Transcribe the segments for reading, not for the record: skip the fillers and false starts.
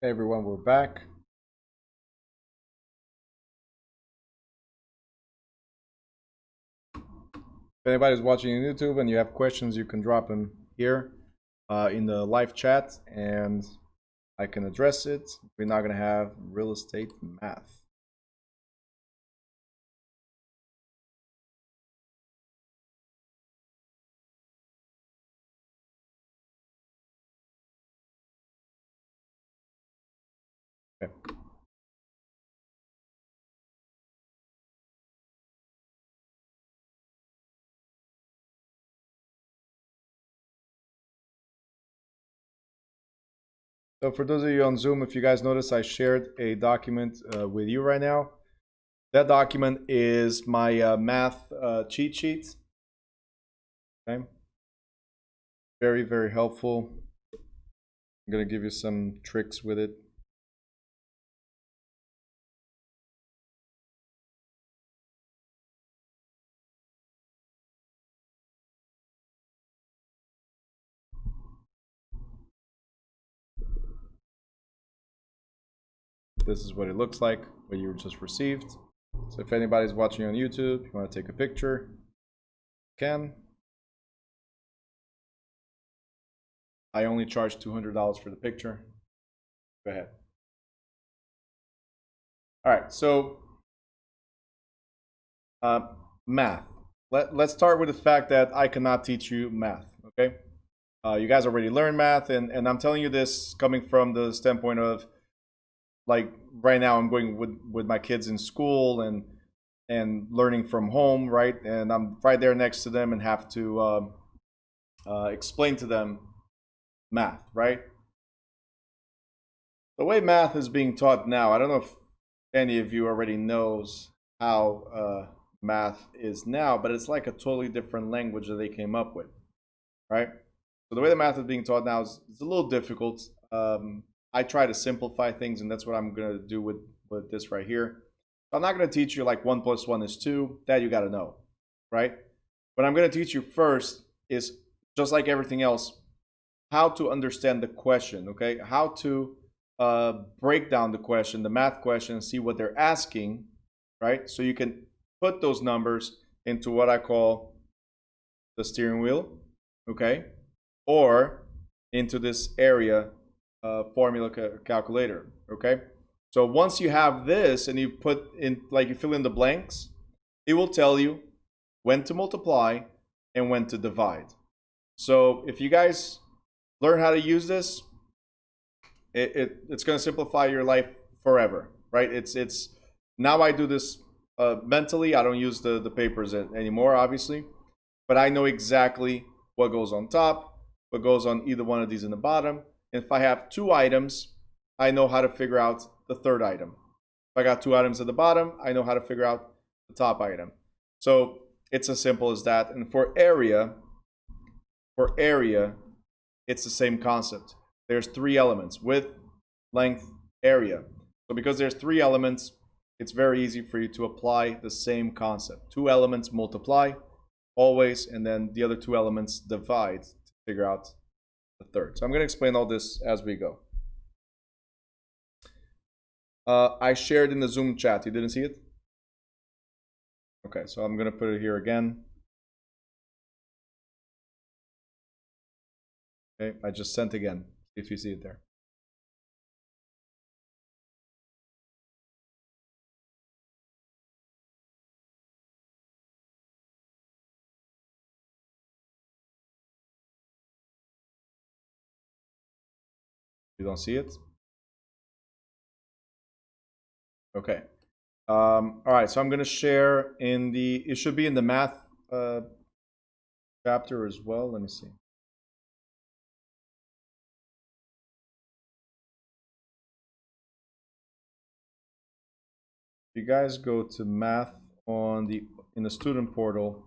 Hey everyone, we're back. If anybody's watching on YouTube and you have questions, you can drop them here in the live chat and I can address it. We're not going to have real estate math. Okay. So for those of you on Zoom, if you guys notice, I shared a document with you right now. That document is my math cheat sheet. Okay. Very, very helpful. I'm going to give you some tricks with it. This is what it looks like, what you just received. So if anybody's watching on YouTube, you want to take a picture, you can. I only charge $200 for the picture. Go ahead. All right, so math. Let's start with the fact that I cannot teach you math, okay? You guys already learned math, and I'm telling you this coming from the standpoint of, like, right now I'm going with my kids in school and learning from home, right? And I'm right there next to them and have to explain to them math, right? The way math is being taught now, I don't know if any of you already knows how math is now, but it's like a totally different language that they came up with, right? So the way the math is being taught now is a little difficult. I try to simplify things, and that's what I'm going to do with this right here. I'm not going to teach you like 1 + 1 is 2. That you got to know, right? What I'm going to teach you first is, just like everything else, how to understand the question, okay? How to break down the question, the math question, and see what they're asking, right? So you can put those numbers into what I call the steering wheel, okay? Or into this area formula calculator, okay? So once you have this and you put in, like, you fill in the blanks, it will tell you when to multiply and when to divide. So if you guys learn how to use this, it's going to simplify your life forever, right? It's now I do this mentally. I don't use the papers anymore, obviously, but I know exactly what goes on top, what goes on either one of these in the bottom. And if I have 2 items, I know how to figure out the third item. If I got 2 items at the bottom, I know how to figure out the top item. So it's as simple as that. And for area, it's the same concept. There's 3 elements: width, length, area. So because there's 3 elements, it's very easy for you to apply the same concept. 2 elements multiply always, and then the other 2 elements divide to figure out the third. So I'm going to explain all this as we go. I shared in the Zoom chat. You didn't see it? Okay, so I'm going to put it here again. Okay, I just sent again, if you see it there. You don't see it? Okay. All right, so I'm going to share in the, it should be in the math chapter as well. Let me see. If you guys go to math on in the student portal,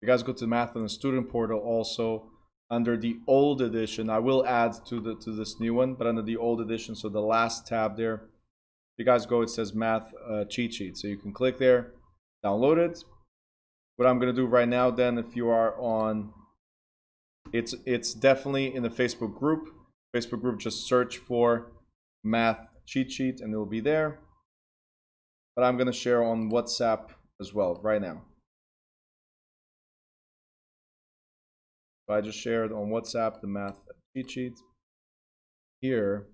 you guys go to math on the student portal also under the old edition. I will add to this new one, but under the old edition, so the last tab there, if you guys go, it says math cheat sheet. So you can click there, download it. What I'm going to do right now then, if you are on, it's definitely in the Facebook group. Facebook group, just search for math cheat sheet, and it will be there. But I'm going to share on WhatsApp as well right now. So I just shared on WhatsApp the math cheat sheet. Here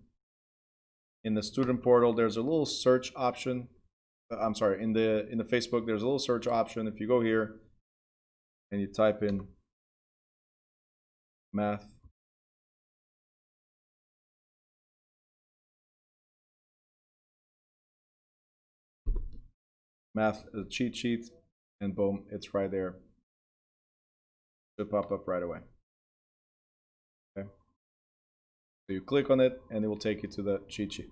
in the student portal, there's a little search option. I'm sorry, in the Facebook, there's a little search option. If you go here and you type in math cheat sheet, and boom, it's right there. Should pop up right away. Okay. So you click on it and it will take you to the cheat sheet.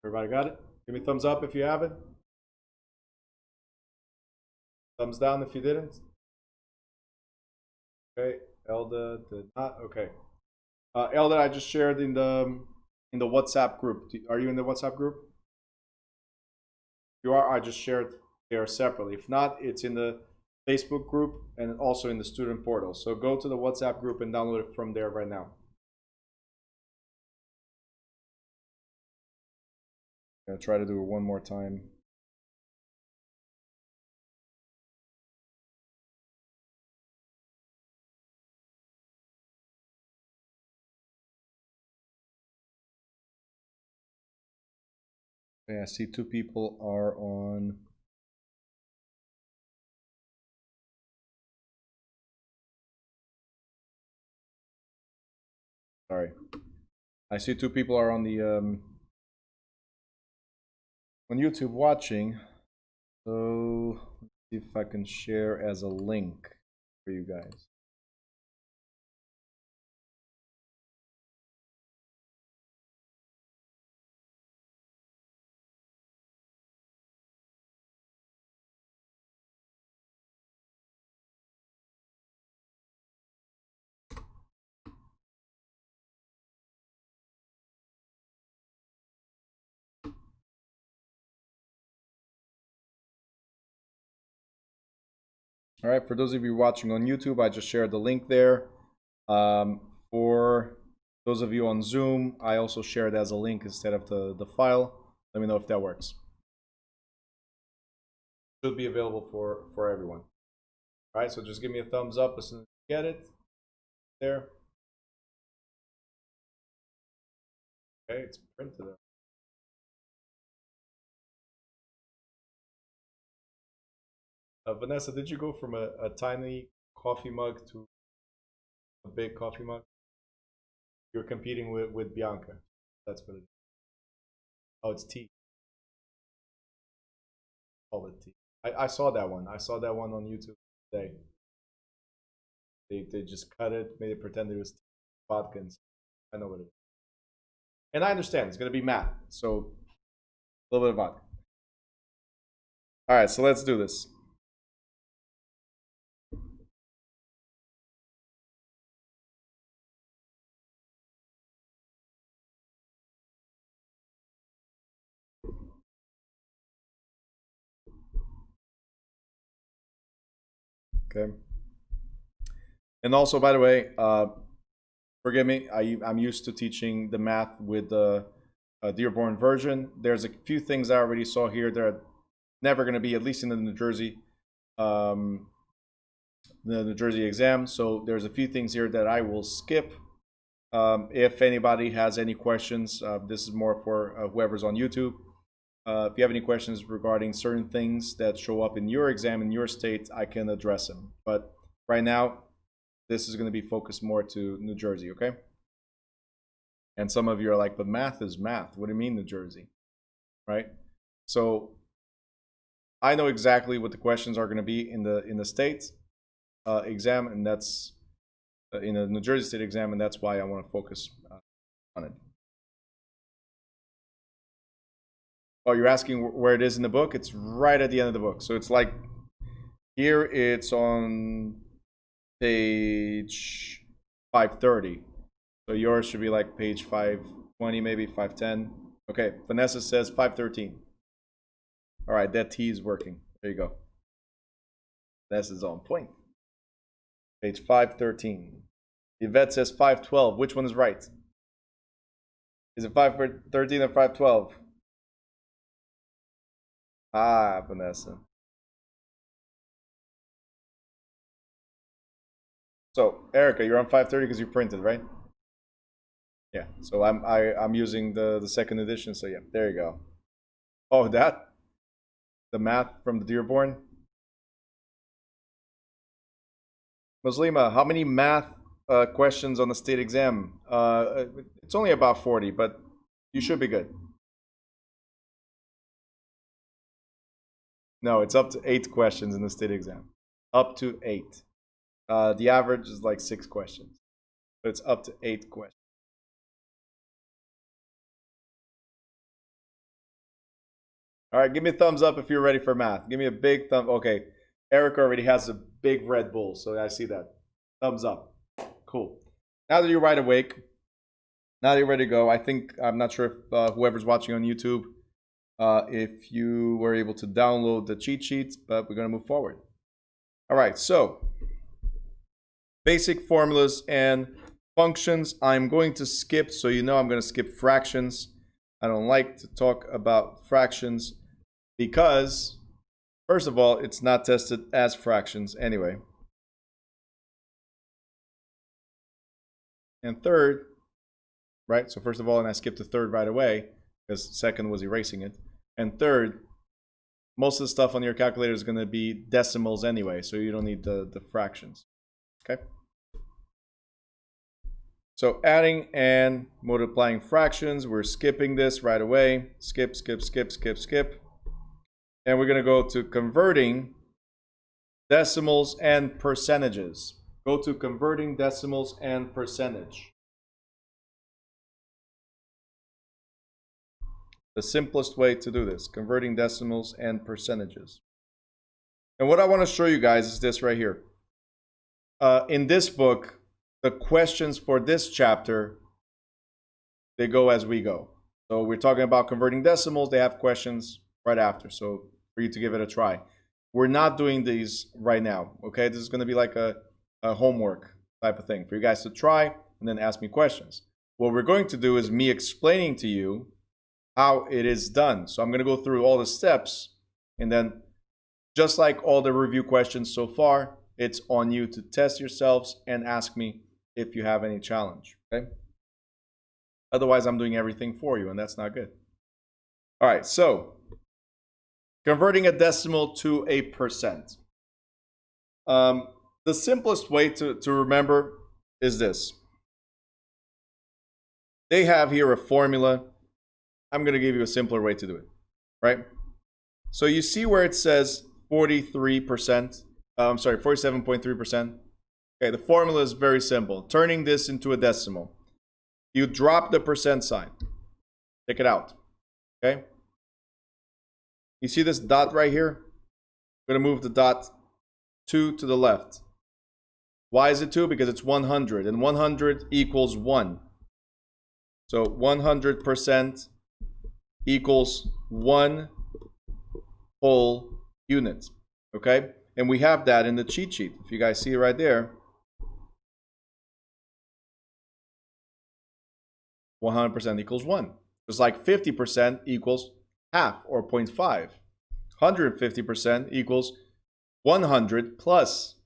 Everybody got it? Give me a thumbs up if you have it. Thumbs down if you didn't. Okay, Elda did not. Okay, Elda, I just shared in the WhatsApp group. Are you in the WhatsApp group? If you are, I just shared there separately. If not, it's in the Facebook group and also in the student portal. So go to the WhatsApp group and download it from there right now. I'm gonna try to do it one more time. Okay, I see 2 people are on. Sorry, I see 2 people are on the on YouTube watching. So let's see if I can share as a link for you guys. All right, for those of you watching on YouTube, I just shared the link there. For those of you on Zoom, I also shared as a link instead of the file. Let me know if that works. Should be available for everyone. All right, so just give me a thumbs up as soon as you get it. There. Okay, it's printed up. Vanessa, did you go from a tiny coffee mug to a big coffee mug? You're competing with Bianca. That's what it is. Oh, it's tea. Call it tea. I saw that one. I saw that one on YouTube today. They just cut it, made it pretend it was vodka. And I know what it is. And I understand it's going to be math. So a little bit of vodka. All right, so let's do this. Okay. And also, by the way, forgive me, I'm used to teaching the math with the Dearborn version. There's a few things I already saw here that are never going to be, at least in the New Jersey exam. So there's a few things here that I will skip. If anybody has any questions, this is more for whoever's on YouTube. If you have any questions regarding certain things that show up in your exam in your state, I can address them. But right now, this is going to be focused more to New Jersey, okay? And some of you are like, but math is math. What do you mean New Jersey, right? So I know exactly what the questions are going to be in the states exam, and that's in the New Jersey state exam, and that's why I want to focus on it. Oh, you're asking where it is in the book? It's right at the end of the book. So it's like here it's on page 530. So yours should be like page 520, maybe 510. Okay, Vanessa says 513. All right, that T is working. There you go. Vanessa's on point. Page 513. Yvette says 512. Which one is right? Is it 513 or 512? Ah, Vanessa. So, Erica, you're on 530 because you printed, right? Yeah. So I'm using the second edition. So yeah, there you go. Oh, that the math from the Dearborn. Muslima, how many math questions on the state exam? It's only about 40, but you should be good. No, it's up to 8 questions in the state exam. Up to 8. The average is like 6 questions. But it's up to 8 questions. All right, give me a thumbs up if you're ready for math. Give me a big thumb. Okay, Eric already has a big Red Bull, so I see that. Thumbs up. Cool. Now that you're wide awake, now that you're ready to go, I'm not sure if whoever's watching on YouTube, if you were able to download the cheat sheets, but we're going to move forward. All right, so basic formulas and functions. I'm going to skip, so you know I'm going to skip fractions. I don't like to talk about fractions because, first of all, it's not tested as fractions anyway. And third, right? So first of all, and I skipped the third right away because second was erasing it. And third, most of the stuff on your calculator is going to be decimals anyway, so you don't need the fractions. Okay? So adding and multiplying fractions, we're skipping this right away. Skip, skip, skip, skip, skip. And we're going to go to converting decimals and percentages. Go to converting decimals and percentage. The simplest way to do this, converting decimals and percentages. And what I want to show you guys is this right here. In this book, the questions for this chapter, they go as we go. So we're talking about converting decimals. They have questions right after. So for you to give it a try. We're not doing these right now. Okay, this is going to be like a homework type of thing for you guys to try and then ask me questions. What we're going to do is me explaining to you how it is done. So I'm going to go through all the steps, and then just like all the review questions so far, it's on you to test yourselves and ask me if you have any challenge. Okay? Otherwise, I'm doing everything for you, and that's not good. All right, so converting a decimal to a percent. The simplest way to remember is this. They have here a formula. I'm going to give you a simpler way to do it, right? So you see where it says 43%, I'm sorry, 47.3%. Okay, the formula is very simple. Turning this into a decimal. You drop the percent sign. Take it out, okay? You see this dot right here? I'm going to move the dot 2 to the left. Why is it 2? Because it's 100, and 100 equals 1. So 100% equals 1 whole unit, okay? And we have that in the cheat sheet. If you guys see it right there, 100% equals 1. Just like 50% equals half or 0.5. 150% equals 100 plus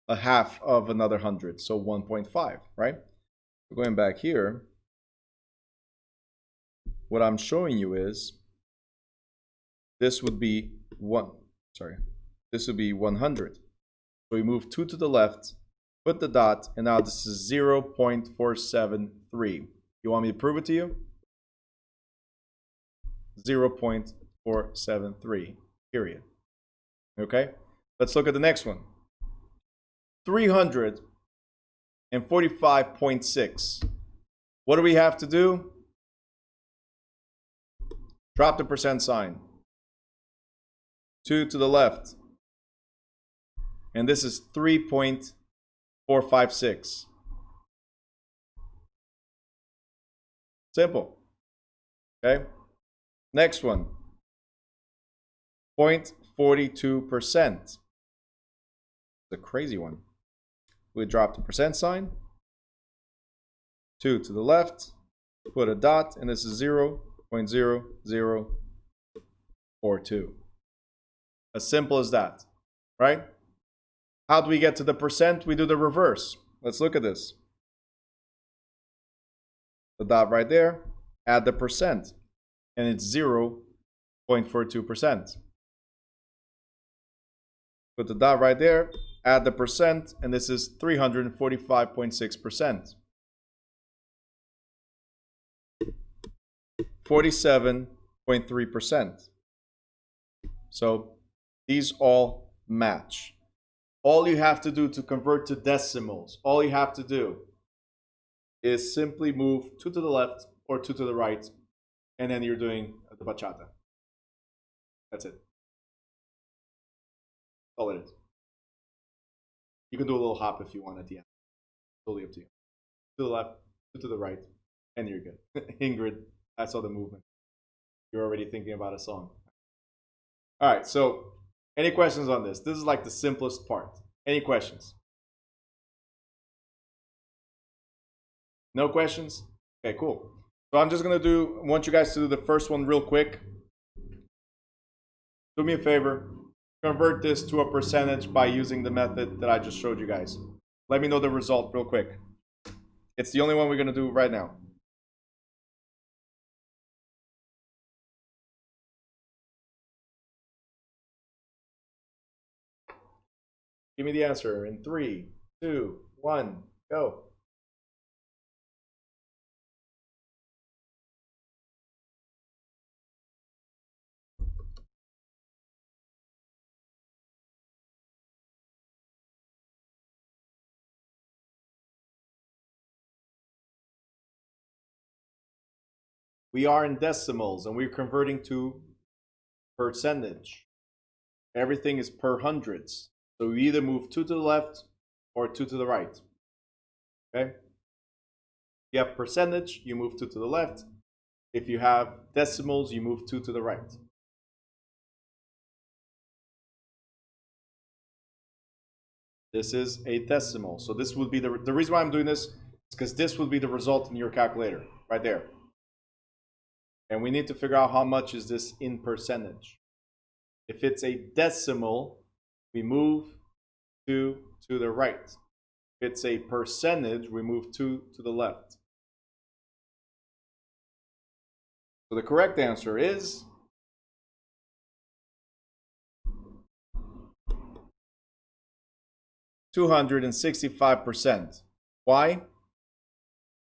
a half of another 100, so 1.5, right? Going back here, what I'm showing you is this would be this would be 100. So we move 2 to the left, put the dot, and now this is 0.473. You want me to prove it to you? 0.473, period. Okay? Let's look at the next one. 345.6. What do we have to do? Drop the percent sign. 2 to the left. And this is 3.456. Simple. Okay. Next one. 0.42%. It's a crazy one. We drop the percent sign. 2 to the left. Put a dot, and this is 0.0042. As simple as that, right? How do we get to the percent? We do the reverse. Let's look at this. The dot right there, add the percent, and it's 0.42%. Put the dot right there, add the percent, and this is 345.6%. 47.3%. So these all match. All you have to do to convert to decimals, all you have to do is simply move 2 to the left or 2 to the right, and then you're doing the bachata. That's it. That's all it is. You can do a little hop if you want at the end. Totally up to you. To the left, 2 to the right, and you're good. Ingrid, I saw the movement. You're already thinking about a song. All right, so any questions on this? This is like the simplest part. Any questions? No questions? Okay, cool. So I'm just going to want you guys to do the first one real quick. Do me a favor. Convert this to a percentage by using the method that I just showed you guys. Let me know the result real quick. It's the only one we're going to do right now. Give me the answer in 3, 2, 1, go. We are in decimals and we're converting to percentage. Everything is per hundreds. So we either move 2 to the left or 2 to the right. Okay? If you have percentage, you move 2 to the left. If you have decimals, you move 2 to the right. This is a decimal. So this would be the reason why I'm doing this is because this would be the result in your calculator right there. And we need to figure out how much is this in percentage. If it's a decimal, we move 2 to the right. If it's a percentage, we move 2 to the left. So the correct answer is 265%. Why?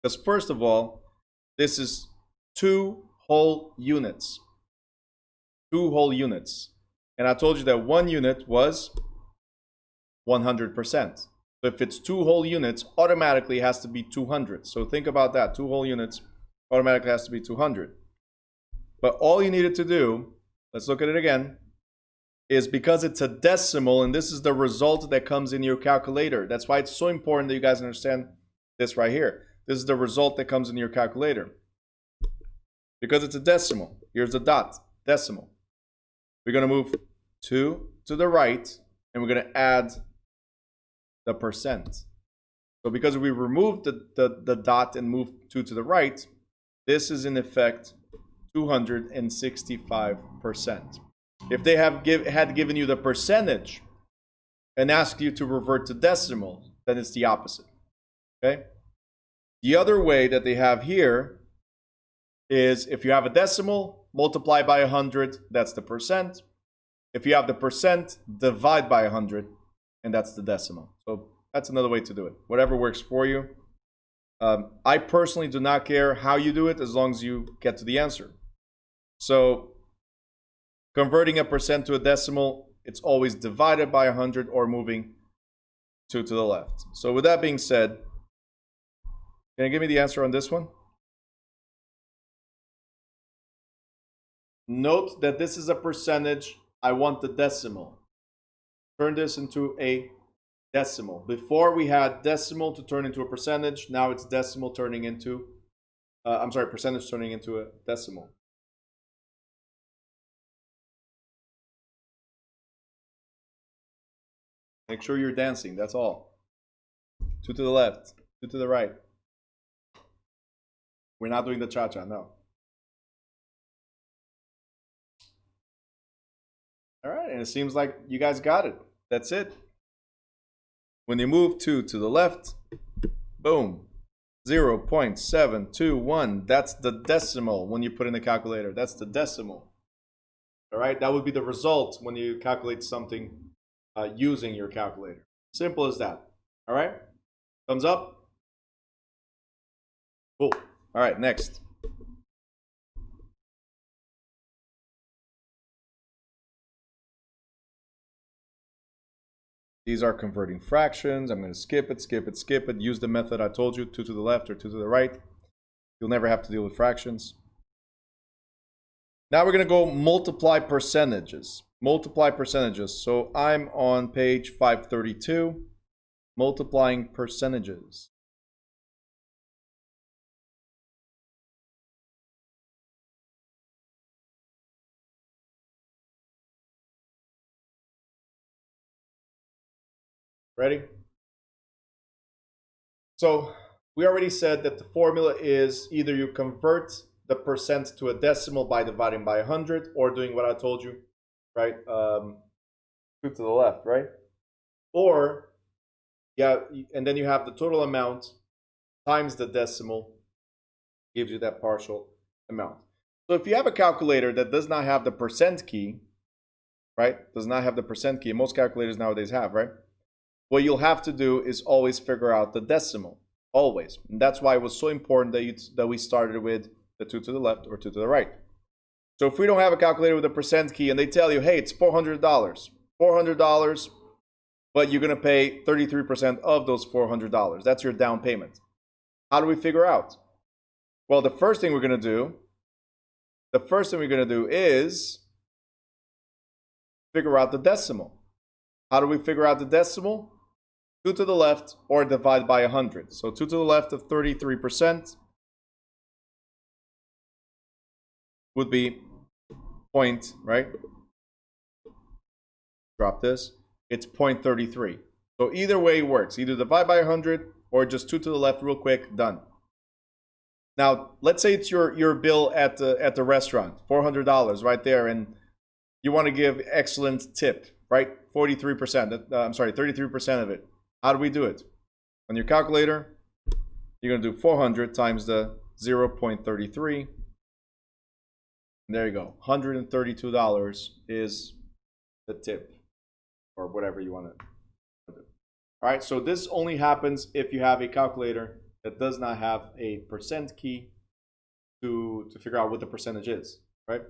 Because first of all, this is 2 whole units. 2 whole units. And I told you that 1 unit was 100%. So if it's 2 whole units, automatically it has to be 200. So think about that. 2 whole units automatically has to be 200. But all you needed to do, let's look at it again, is because it's a decimal and this is the result that comes in your calculator. That's why it's so important that you guys understand this right here. This is the result that comes in your calculator. Because it's a decimal. Here's the dot, decimal. We're going to move 2 to the right, and we're going to add the percent. So because we removed the dot and moved 2 to the right, this is in effect 265%. If they had given you the percentage and asked you to revert to decimal, then it's the opposite. Okay? The other way that they have here is if you have a decimal, multiply by 100, that's the percent. If you have the percent, divide by 100, and that's the decimal. So that's another way to do it. Whatever works for you. I personally do not care how you do it as long as you get to the answer. So converting a percent to a decimal, it's always divided by 100 or moving 2 to the left. So with that being said, can you give me the answer on this one? Note that this is a percentage. I want the decimal. Turn this into a decimal. Before we had decimal to turn into a percentage. Now it's decimal turning into, percentage turning into a decimal. Make sure you're dancing, that's all. 2 to the left, 2 to the right. We're not doing the cha-cha, no. All right, and it seems like you guys got it. That's it. When you move 2 to the left, boom, 0.721. That's the decimal when you put in the calculator. That's the decimal. All right, that would be the result when you calculate something using your calculator. Simple as that. All right, thumbs up. Cool. All right, next. These are converting fractions. I'm going to skip it, skip it, skip it. Use the method I told you, 2 to the left or 2 to the right. You'll never have to deal with fractions. Now we're going to go multiply percentages. Multiply percentages. So I'm on page 532, multiplying percentages. Ready? So we already said that the formula is either you convert the percent to a decimal by dividing by 100 or doing what I told you, right? 2 to the left, right? Or, yeah, and then you have the total amount times the decimal gives you that partial amount. So if you have a calculator that does not have the percent key, right? Does not have the percent key. Most calculators nowadays have, right? What you'll have to do is always figure out the decimal, always. And that's why it was so important that we started with the 2 to the left or 2 to the right. So if we don't have a calculator with a percent key and they tell you, hey, it's $400, but you're going to pay 33% of those $400. That's your down payment. How do we figure out? Well, the first thing we're going to do is figure out the decimal. How do we figure out the decimal? 2 to the left or divide by 100. So 2 to the left of 33% would be point, right? Drop this. It's 0.33. So either way works. Either divide by 100 or just 2 to the left real quick, done. Now, let's say it's your bill at the restaurant, $400 right there, and you want to give excellent tip, right? 33% of it. How do we do it? On your calculator, you're going to do 400 times the 0.33. And there you go. $132 is the tip, or whatever you want to do. All right, so this only happens if you have a calculator that does not have a percent key to figure out what the percentage is, right?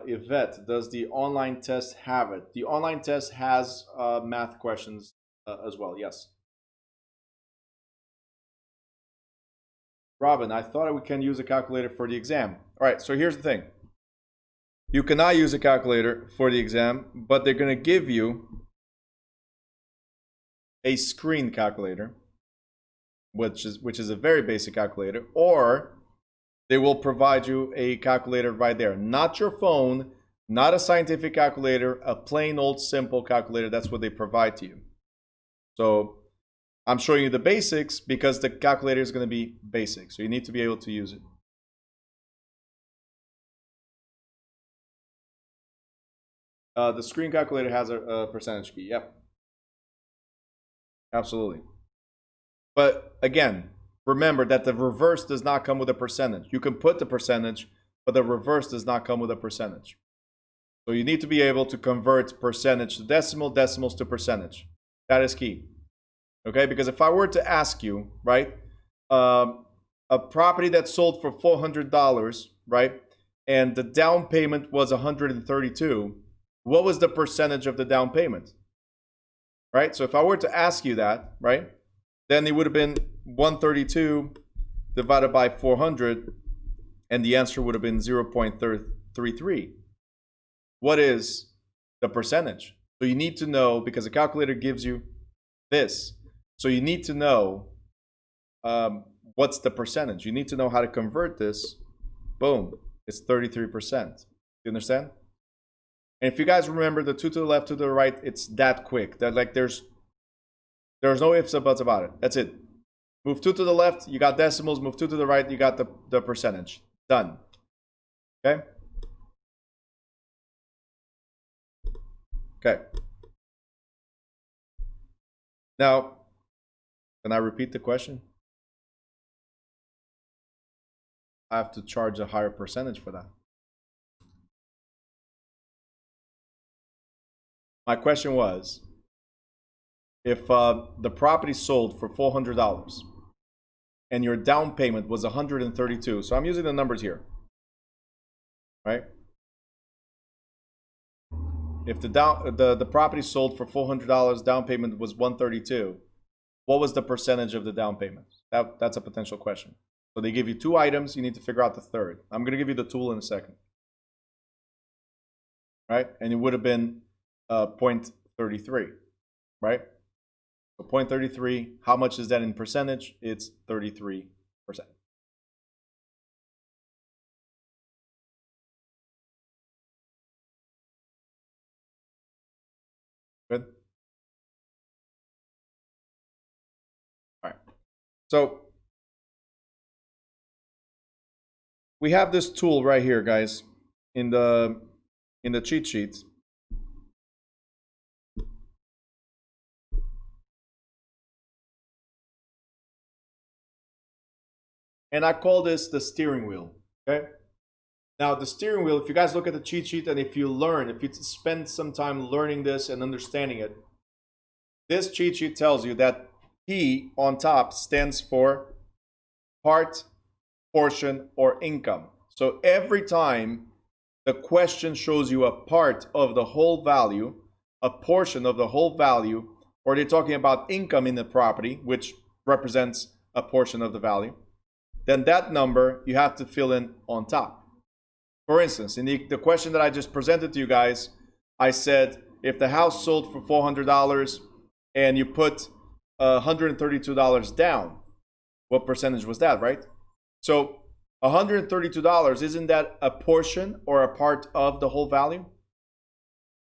Yvette, does the online test have it? The online test has math questions as well, yes. Robin, I thought we can use a calculator for the exam. All right, so here's the thing. You cannot use a calculator for the exam, but they're going to give you a screen calculator, which is a very basic calculator, or they will provide you a calculator right there. Not your phone, not a scientific calculator, a plain old simple calculator. That's what they provide to you. So I'm showing you the basics because the calculator is going to be basic. So you need to be able to use it. The screen calculator has a percentage key. Yep. Absolutely. But again, remember that the reverse does not come with a percentage. You can put the percentage, but the reverse does not come with a percentage. So you need to be able to convert percentage to decimal, decimals to percentage. That is key. Okay, because if I were to ask you, right, a property that sold for $400, right, and the down payment was $132, what was the percentage of the down payment? Right, so if I were to ask you that, right, then it would have been 132 divided by 400, and the answer would have been 0.33. What is the percentage? So you need to know, because the calculator gives you this. So you need to know what's the percentage. You need to know how to convert this. Boom, it's 33%. You understand? And if you guys remember the 2 to the left, 2 to the right, it's that quick. That like there's no ifs or buts about it. That's it. Move 2 to the left, you got decimals. Move 2 to the right, you got the percentage. Done. Okay? Okay. Now, can I repeat the question? I have to charge a higher percentage for that. My question was, if the property sold for $400 and your down payment was $132, so I'm using the numbers here, right? If the property sold for $400, down payment was $132, what was the percentage of the down payment? That's a potential question. So they give you 2 items, you need to figure out the third. I'm going to give you the tool in a second. Right? And it would have been 0.33, right? So 0.33, how much is that in percentage? It's 33%. Good? All right. So we have this tool right here, guys, in the cheat sheets. And I call this the steering wheel, okay? Now, the steering wheel, if you guys look at the cheat sheet and if you spend some time learning this and understanding it, this cheat sheet tells you that P on top stands for part, portion, or income. So every time the question shows you a part of the whole value, a portion of the whole value, or they're talking about income in the property, which represents a portion of the value, then that number you have to fill in on top. For instance, in the question that I just presented to you guys, I said if the house sold for $400 and you put $132 down, what percentage was that, right? So $132, isn't that a portion or a part of the whole value?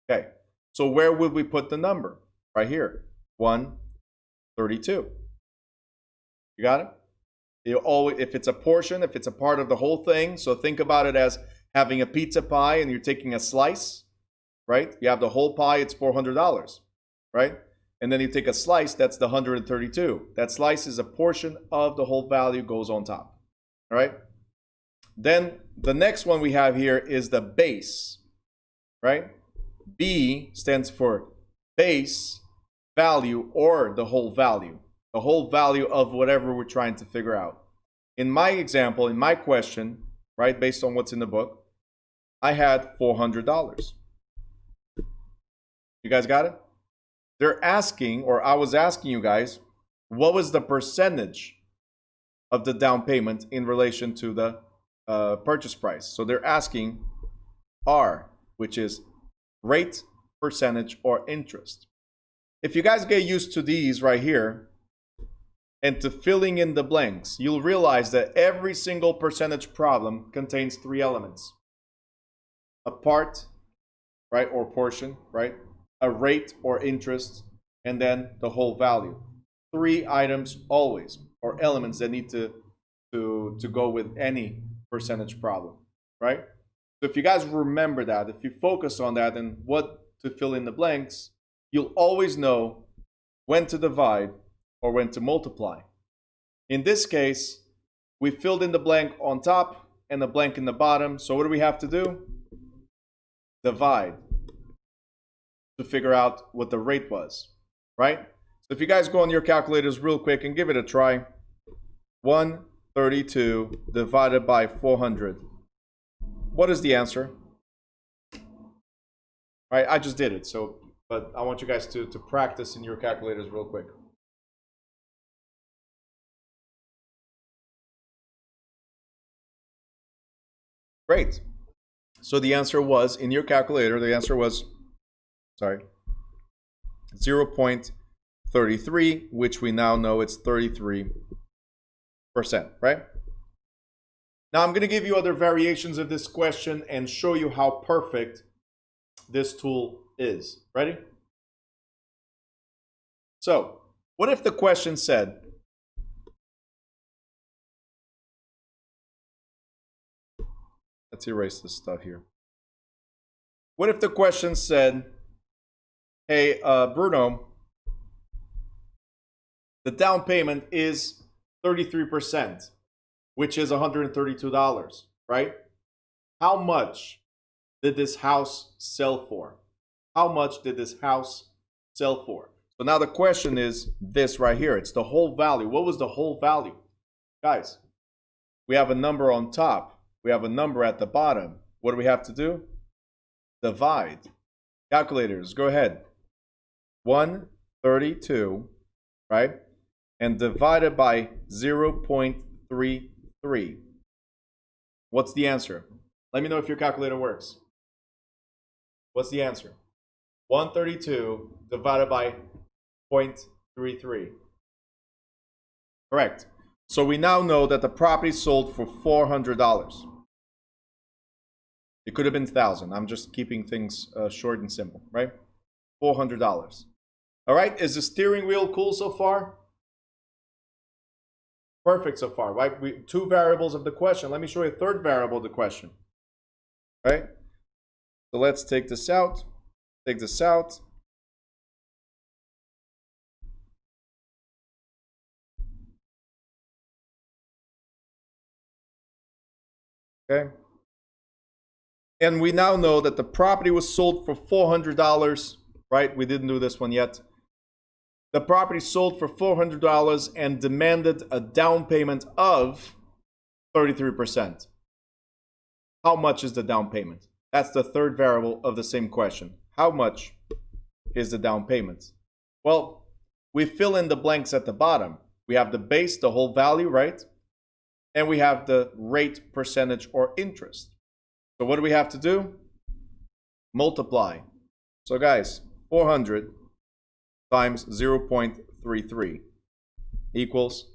Okay, so where would we put the number? Right here, 132. You got it? If it's a portion, if it's a part of the whole thing, so think about it as having a pizza pie and you're taking a slice, right? You have the whole pie, it's $400, right? And then you take a slice, that's the 132. That slice is a portion of the whole value, goes on top, all right? Then the next one we have here is the base, right? B stands for base value or the whole value of whatever we're trying to figure out. In my example, in my question, right, based on what's in the book, I had $400. You guys got it? They're asking, or I was asking you guys, what was the percentage of the down payment in relation to the purchase price? So they're asking R, which is rate, percentage, or interest. If you guys get used to these right here, and to filling in the blanks, you'll realize that every single percentage problem contains 3 elements. A part, right, or portion, right? A rate or interest, and then the whole value. 3 items always, or elements that need to go with any percentage problem, right? So if you guys remember that, if you focus on that and what to fill in the blanks, you'll always know when to divide or when to multiply. In this case, we filled in the blank on top and the blank in the bottom. So what do we have to do? Divide to figure out what the rate was, right? So if you guys go on your calculators real quick and give it a try, 132 divided by 400. What is the answer? Right, I just did it, but I want you guys to practice in your calculators real quick. Great. So the answer was, in your calculator, the answer was, sorry, 0.33, which we now know it's 33%, right? Now I'm going to give you other variations of this question and show you how perfect this tool is. Ready? So, what if the question said, let's erase this stuff here. What if the question said, hey, Bruno, the down payment is 33%, which is $132, right? How much did this house sell for? How much did this house sell for? So now the question is this right here. It's the whole value. What was the whole value? Guys, we have a number on top. We have a number at the bottom. What do we have to do? Divide. Calculators, go ahead. 132, right? And divided by 0.33. What's the answer? Let me know if your calculator works. What's the answer? 132 divided by 0.33. Correct. So we now know that the property sold for $400. It could have been $1,000. I'm just keeping things short and simple, right? $400. All right, is the steering wheel cool so far? Perfect so far, right? Two variables of the question. Let me show you a third variable of the question. Right? So let's take this out. Take this out. Okay. And we now know that the property was sold for $400, right? We didn't do this one yet. The property sold for $400 and demanded a down payment of 33%. How much is the down payment? That's the third variable of the same question. How much is the down payment? Well, we fill in the blanks at the bottom. We have the base, the whole value, right? And we have the rate, percentage, or interest. So what do we have to do? Multiply. So guys, 400 times 0.33 equals,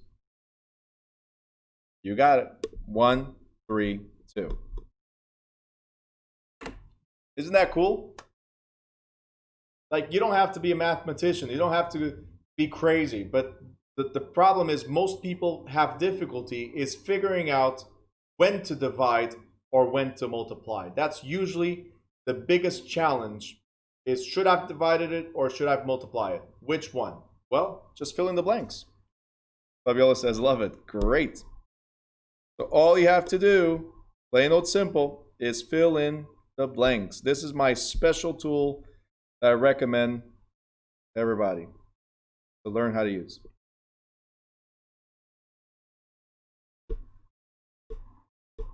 you got it, 132. Isn't that cool? Like, you don't have to be a mathematician. You don't have to be crazy. But the problem is most people have difficulty is figuring out when to divide or when to multiply. That's usually the biggest challenge is, should I have divided it or should I have multiplied it? Which one? Well, just fill in the blanks. Fabiola says, love it. Great. So all you have to do, plain old simple, is fill in the blanks. This is my special tool that I recommend everybody to learn how to use.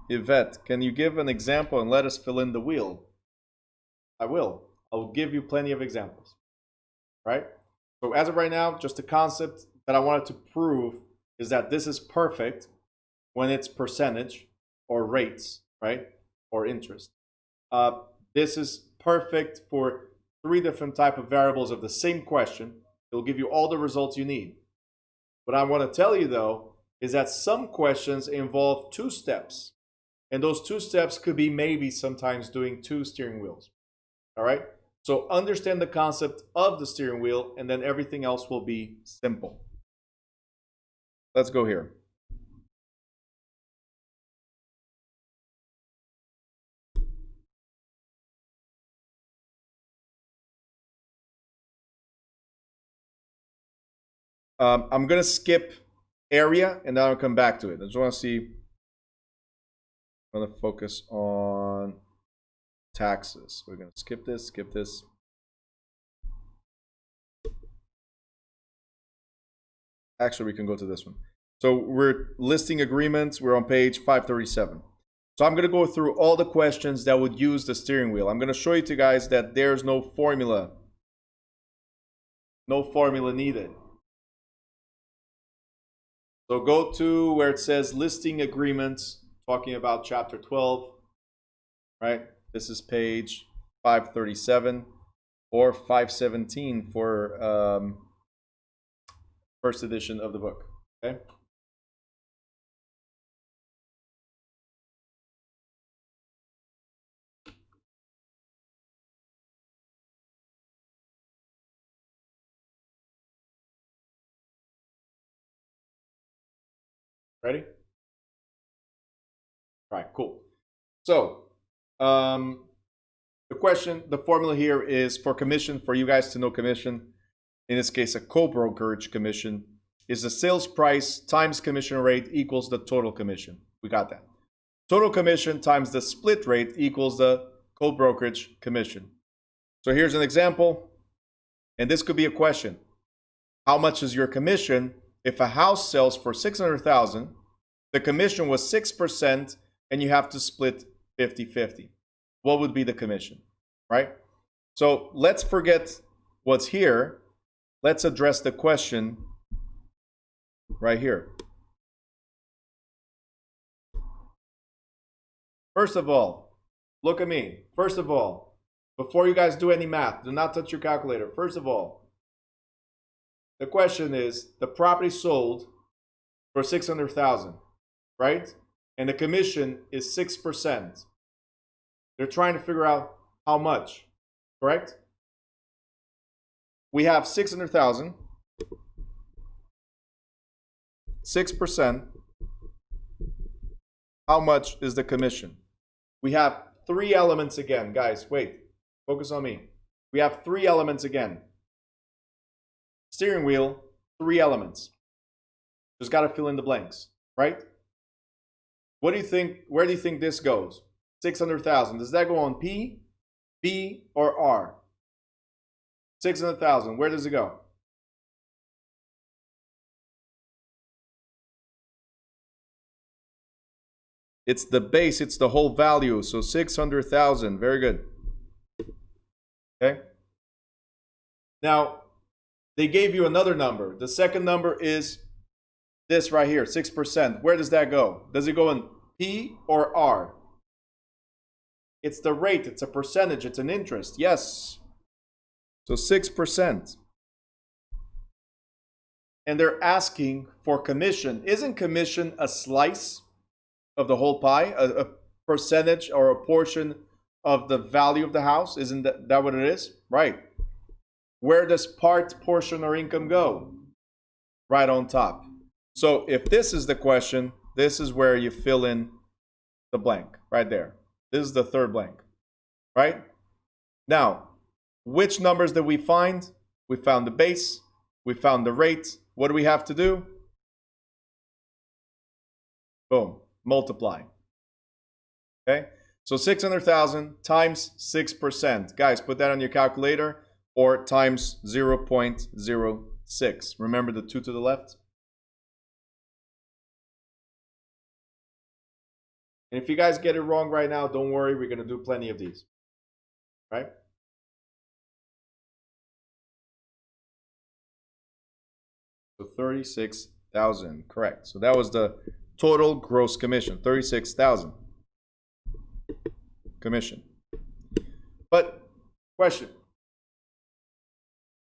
Yvette, can you give an example and let us fill in the wheel? I will. I'll give you plenty of examples, right? So as of right now, just the concept that I wanted to prove is that this is perfect when it's percentage or rates, right? Or interest. This is perfect for 3 different type of variables of the same question. It'll give you all the results you need. What I want to tell you though is that some questions involve 2 steps. And those 2 steps could be maybe sometimes doing 2 steering wheels. All right? So understand the concept of the steering wheel and then everything else will be simple. Let's go here. I'm going to skip area and then I'll come back to it. I just want to see. I'm going to focus on taxes. We're going to skip this, skip this. Actually, we can go to this one. So we're listing agreements. We're on page 537. So I'm going to go through all the questions that would use the steering wheel. I'm going to show you to guys that there's no formula. No formula needed. So go to where it says listing agreements, talking about chapter 12. right? This is page 537 or 517 for first edition of the book, okay? Ready? All right, cool. So, the formula here is for commission, for you guys to know commission, in this case, a co-brokerage commission, is the sales price times commission rate equals the total commission. We got that. Total commission times the split rate equals the co-brokerage commission. So here's an example, and this could be a question. How much is your commission if a house sells for $600,000, the commission was 6%, and you have to split 50-50? What would be the commission, right? So let's forget what's here. Let's address the question right here. First of all, look at me. First of all, before you guys do any math, do not touch your calculator. First of all, the question is, the property sold for $600,000, right? And the commission is 6%. They're trying to figure out how much, correct? We have $600,000, 6%. How much is the commission? We have three elements again. Guys, wait. Focus on me. We have three elements again. Steering wheel, three elements. Just got to fill in the blanks, right? What do you think? Where do you think this goes? 600,000. Does that go on P, B, or R? 600,000. Where does it go? It's the base. It's the whole value. So 600,000. Very good. Okay. Now, they gave you another number. The second number is this right here, 6%. Where does that go? Does it go in P or R? It's the rate. It's a percentage. It's an interest. Yes. So 6%. And they're asking for commission. Isn't commission a slice of the whole pie? A percentage or a portion of the value of the house? Isn't that what it is? Right. Where does part, portion, or income go? Right on top. So if this is the question, this is where you fill in the blank right there. This is the third blank, right? Now, which numbers did we find? We found the base. We found the rate. What do we have to do? Boom, multiply. Okay, so 600,000 times 6%. Guys, put that on your calculator, or times 0.06. Remember the 2 to the left? And if you guys get it wrong right now, don't worry, we're going to do plenty of these, right? So 36,000, correct. So that was the total gross commission, 36,000 commission. But question,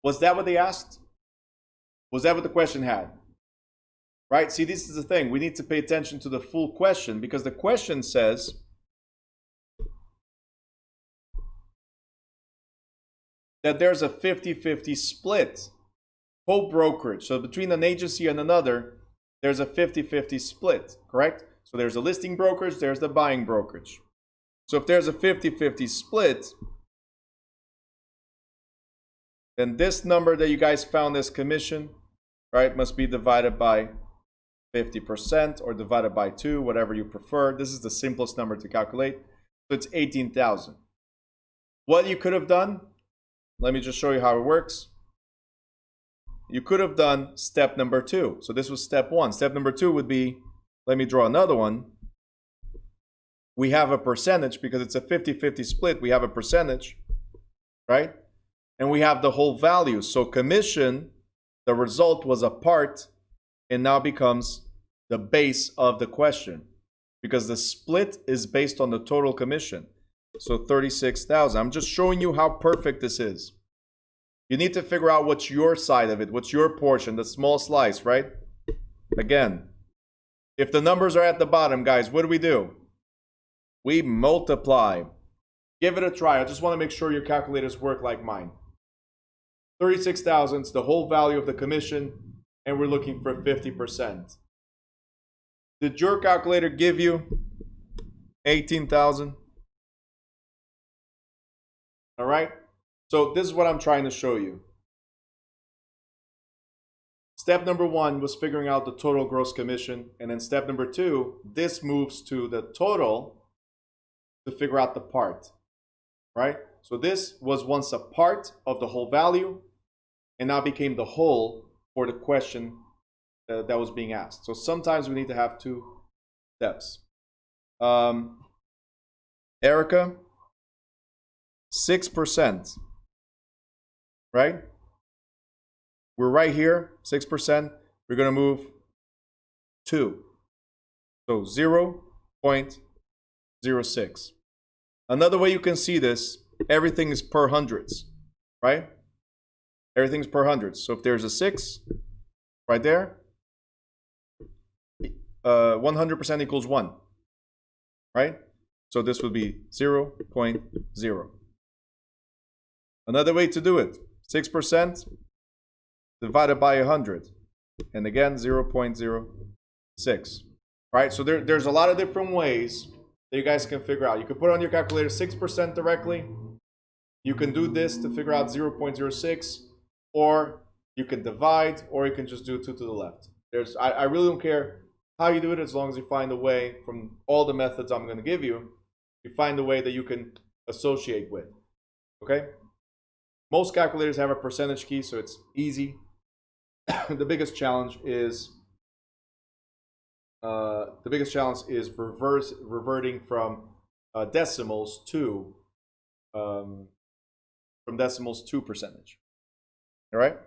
was that what they asked? Was that what the question had? Right? See, this is the thing. We need to pay attention to the full question, because the question says that there's a 50-50 split, co-brokerage. So between an agency and another, there's a 50-50 split, correct? So there's a listing brokerage, there's the buying brokerage. So if there's a 50-50 split, then this number that you guys found as commission, right, must be divided by 50% or divided by 2, whatever you prefer. This is the simplest number to calculate. So it's 18,000. What you could have done, let me just show you how it works. You could have done step number 2. So this was step 1. Step number 2 would be, let me draw another one. We have a percentage because it's a 50-50 split. We have a percentage, right? And we have the whole value. So commission, the result was a part, and now becomes the base of the question, because the split is based on the total commission. So 36,000. I'm just showing you how perfect this is. You need to figure out what's your side of it, what's your portion, the small slice, right? Again, if the numbers are at the bottom, guys, what do? We multiply. Give it a try. I just want to make sure your calculators work like mine. 36,000 is the whole value of the commission, and we're looking for 50%. Did your calculator give you 18,000? All right? So this is what I'm trying to show you. Step number 1 was figuring out the total gross commission, and then step number 2, this moves to the total to figure out the part, right? So this was once a part of the whole value, and now became the whole for the question that was being asked. So sometimes we need to have 2 steps. Erica, 6%, right? We're right here, 6%. We're going to move 2. So 0.06. Another way you can see this, everything is per hundreds, right? Everything's per hundreds. So if there's a 6 right there, 100% equals 1, right? So this would be 0.0. Another way to do it, 6% divided by 100. And again, 0.06. All right, so there's a lot of different ways that you guys can figure out. You can put on your calculator 6% directly. You can do this to figure out 0.06. Or you can divide, or you can just do 2 to the left. I really don't care how you do it, as long as you find a way from all the methods I'm going to give you, you find a way that you can associate with. Okay? Most calculators have a percentage key, so it's easy. The biggest challenge is reverting from decimals to percentage. All right.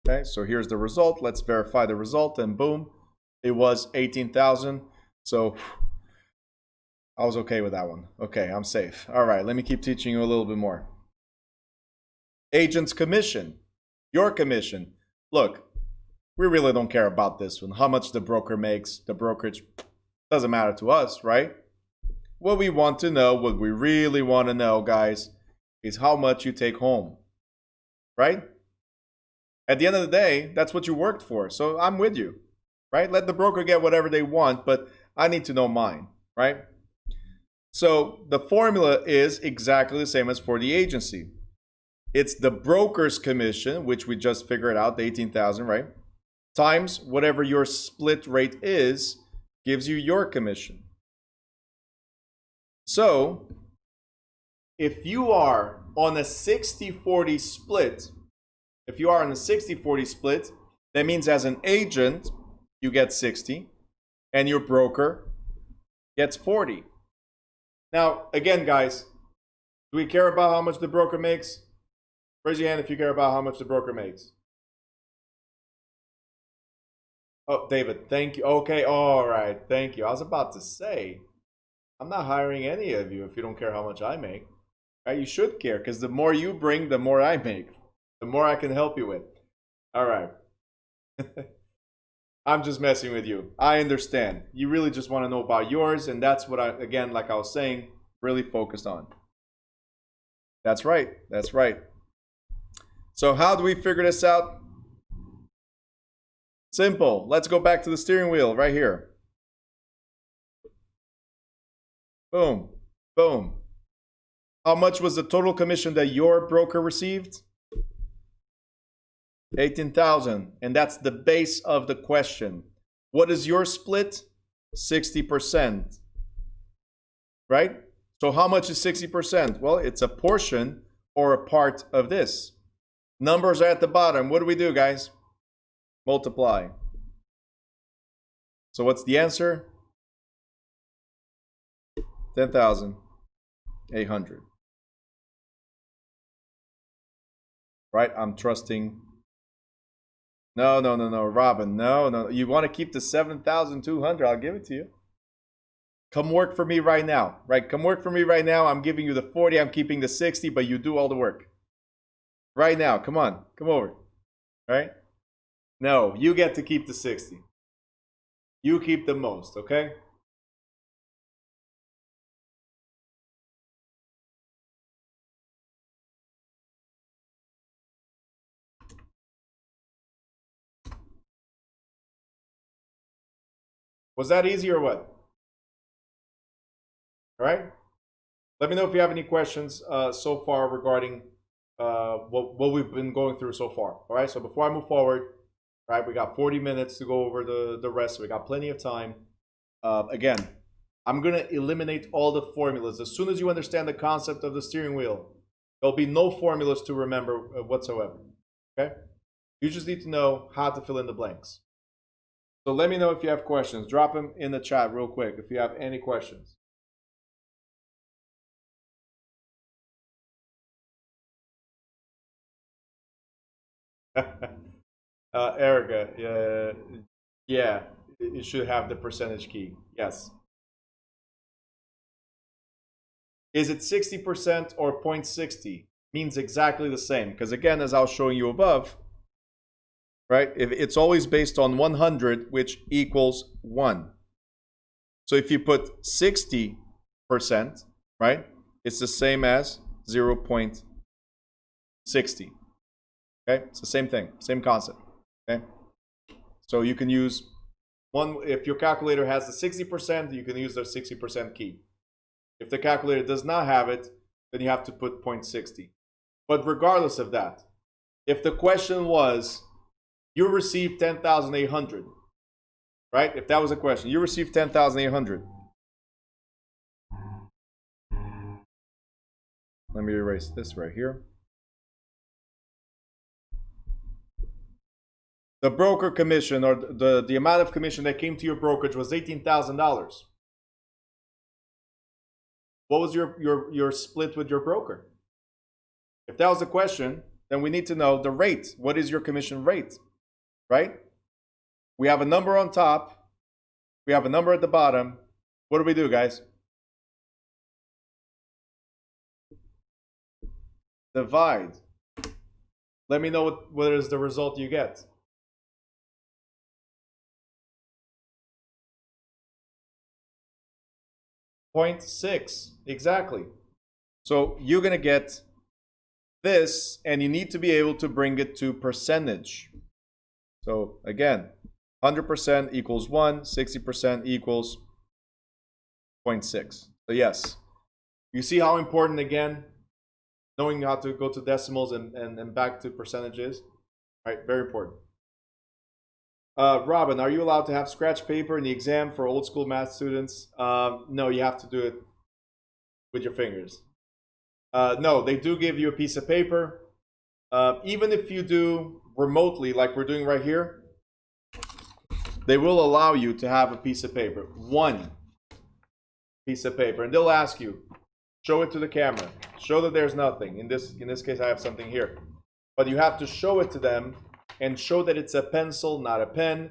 Okay, so here's the result. Let's verify the result, and boom, it was 18,000. So I was okay with that one. Okay, I'm safe. All right, let me keep teaching you a little bit more. Agent's commission, your commission. Look, we really don't care about this one. How much the broker makes, the brokerage doesn't matter to us, right? What we want to know, what we really want to know, guys, is how much you take home, right? At the end of the day, that's what you worked for. So I'm with you, right? Let the broker get whatever they want, but I need to know mine, right? So the formula is exactly the same as for the agency. It's the broker's commission, which we just figured out, the 18,000, right? Times whatever your split rate is, gives you your commission. So if you are on a 60-40 split, that means as an agent, you get 60, and your broker gets 40. Now, again, guys, do we care about how much the broker makes? Raise your hand if you care about how much the broker makes. Oh, David, thank you. Okay, all right, thank you. I was about to say, I'm not hiring any of you if you don't care how much I make. Right? You should care, because the more you bring, the more I make. The more I can help you with. All right. I'm just messing with you. I understand. You really just want to know about yours, and that's what I, again, like I was saying, really focused on. That's right. That's right. So how do we figure this out? Simple. Let's go back to the steering wheel right here. Boom. Boom. How much was the total commission that your broker received? 18,000. And that's the base of the question. What is your split? 60%. Right? So how much is 60%? Well, it's a portion or a part of this. Numbers are at the bottom. What do we do, guys? Multiply. So what's the answer? 10,800. Right? I'm trusting No, no, no, no, Robin. No, no. You want to keep the 7,200? I'll give it to you. Come work for me right now. Right? Come work for me right now. I'm giving you the 40. I'm keeping the 60, but you do all the work. Right now. Come on. Come over. Right? No, you get to keep the 60. You keep the most, okay? Was that easy or what? All right? Let me know if you have any questions so far regarding what we've been going through so far. All right, so before I move forward, right, we got 40 minutes to go over the rest. So we got plenty of time. Again, I'm going to eliminate all the formulas. As soon as you understand the concept of the steering wheel, there'll be no formulas to remember whatsoever. Okay? You just need to know how to fill in the blanks. So let me know if you have questions. Drop them in the chat real quick if you have any questions. Erica, yeah, it should have the percentage key. Yes. Is it 60% or 0.60? Means exactly the same. Because again, as I was showing you above, right, it's always based on 100, which equals 1. So if you put 60%, right, it's the same as 0.60. Okay, it's the same thing, same concept. Okay, so you can use one, if your calculator has the 60%, you can use the 60% key. If the calculator does not have it, then you have to put 0.60. But regardless of that, if the question was, you received 10,800, right? If that was a question, you received 10,800. Let me erase this right here. The broker commission, or the amount of commission that came to your brokerage, was $18,000. What was your split with your broker? If that was the question, then we need to know the rate. What is your commission rate, right? We have a number on top. We have a number at the bottom. What do we do, guys? Divide. Let me know what is the result you get. 0.6, exactly. So you're going to get this, and you need to be able to bring it to percentage. So again, 100% equals 1, 60% equals 0.6. So yes, you see how important, again, knowing how to go to decimals and back to percentages, right? Very important. Robin, are you allowed to have scratch paper in the exam for old school math students? No, you have to do it with your fingers. No, they do give you a piece of paper. Even if you do remotely, like we're doing right here, they will allow you to have a piece of paper. One piece of paper. And they'll ask you, show it to the camera. Show that there's nothing. In this case, I have something here. But you have to show it to them and show that it's a pencil, not a pen.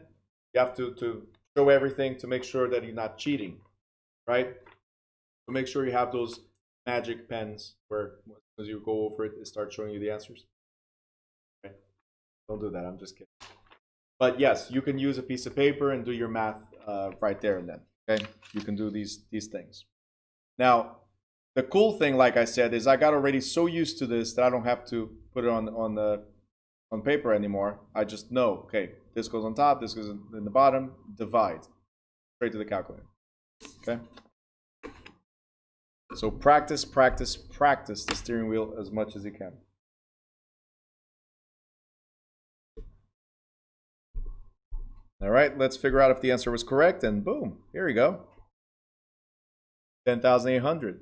You have to show everything to make sure that you're not cheating, right? To make sure you have those magic pens where as you go over it, it starts showing you the answers. Okay. Don't do that. I'm just kidding. But yes, you can use a piece of paper and do your math right there and then. Okay, you can do these things. Now, the cool thing, like I said, is I got already so used to this that I don't have to put it on paper anymore. I just know, okay, this goes on top, this goes in the bottom, divide, straight to the calculator. Okay. So practice, practice, practice the steering wheel as much as you can. All right, let's figure out if the answer was correct, and boom, here we go. 10,800.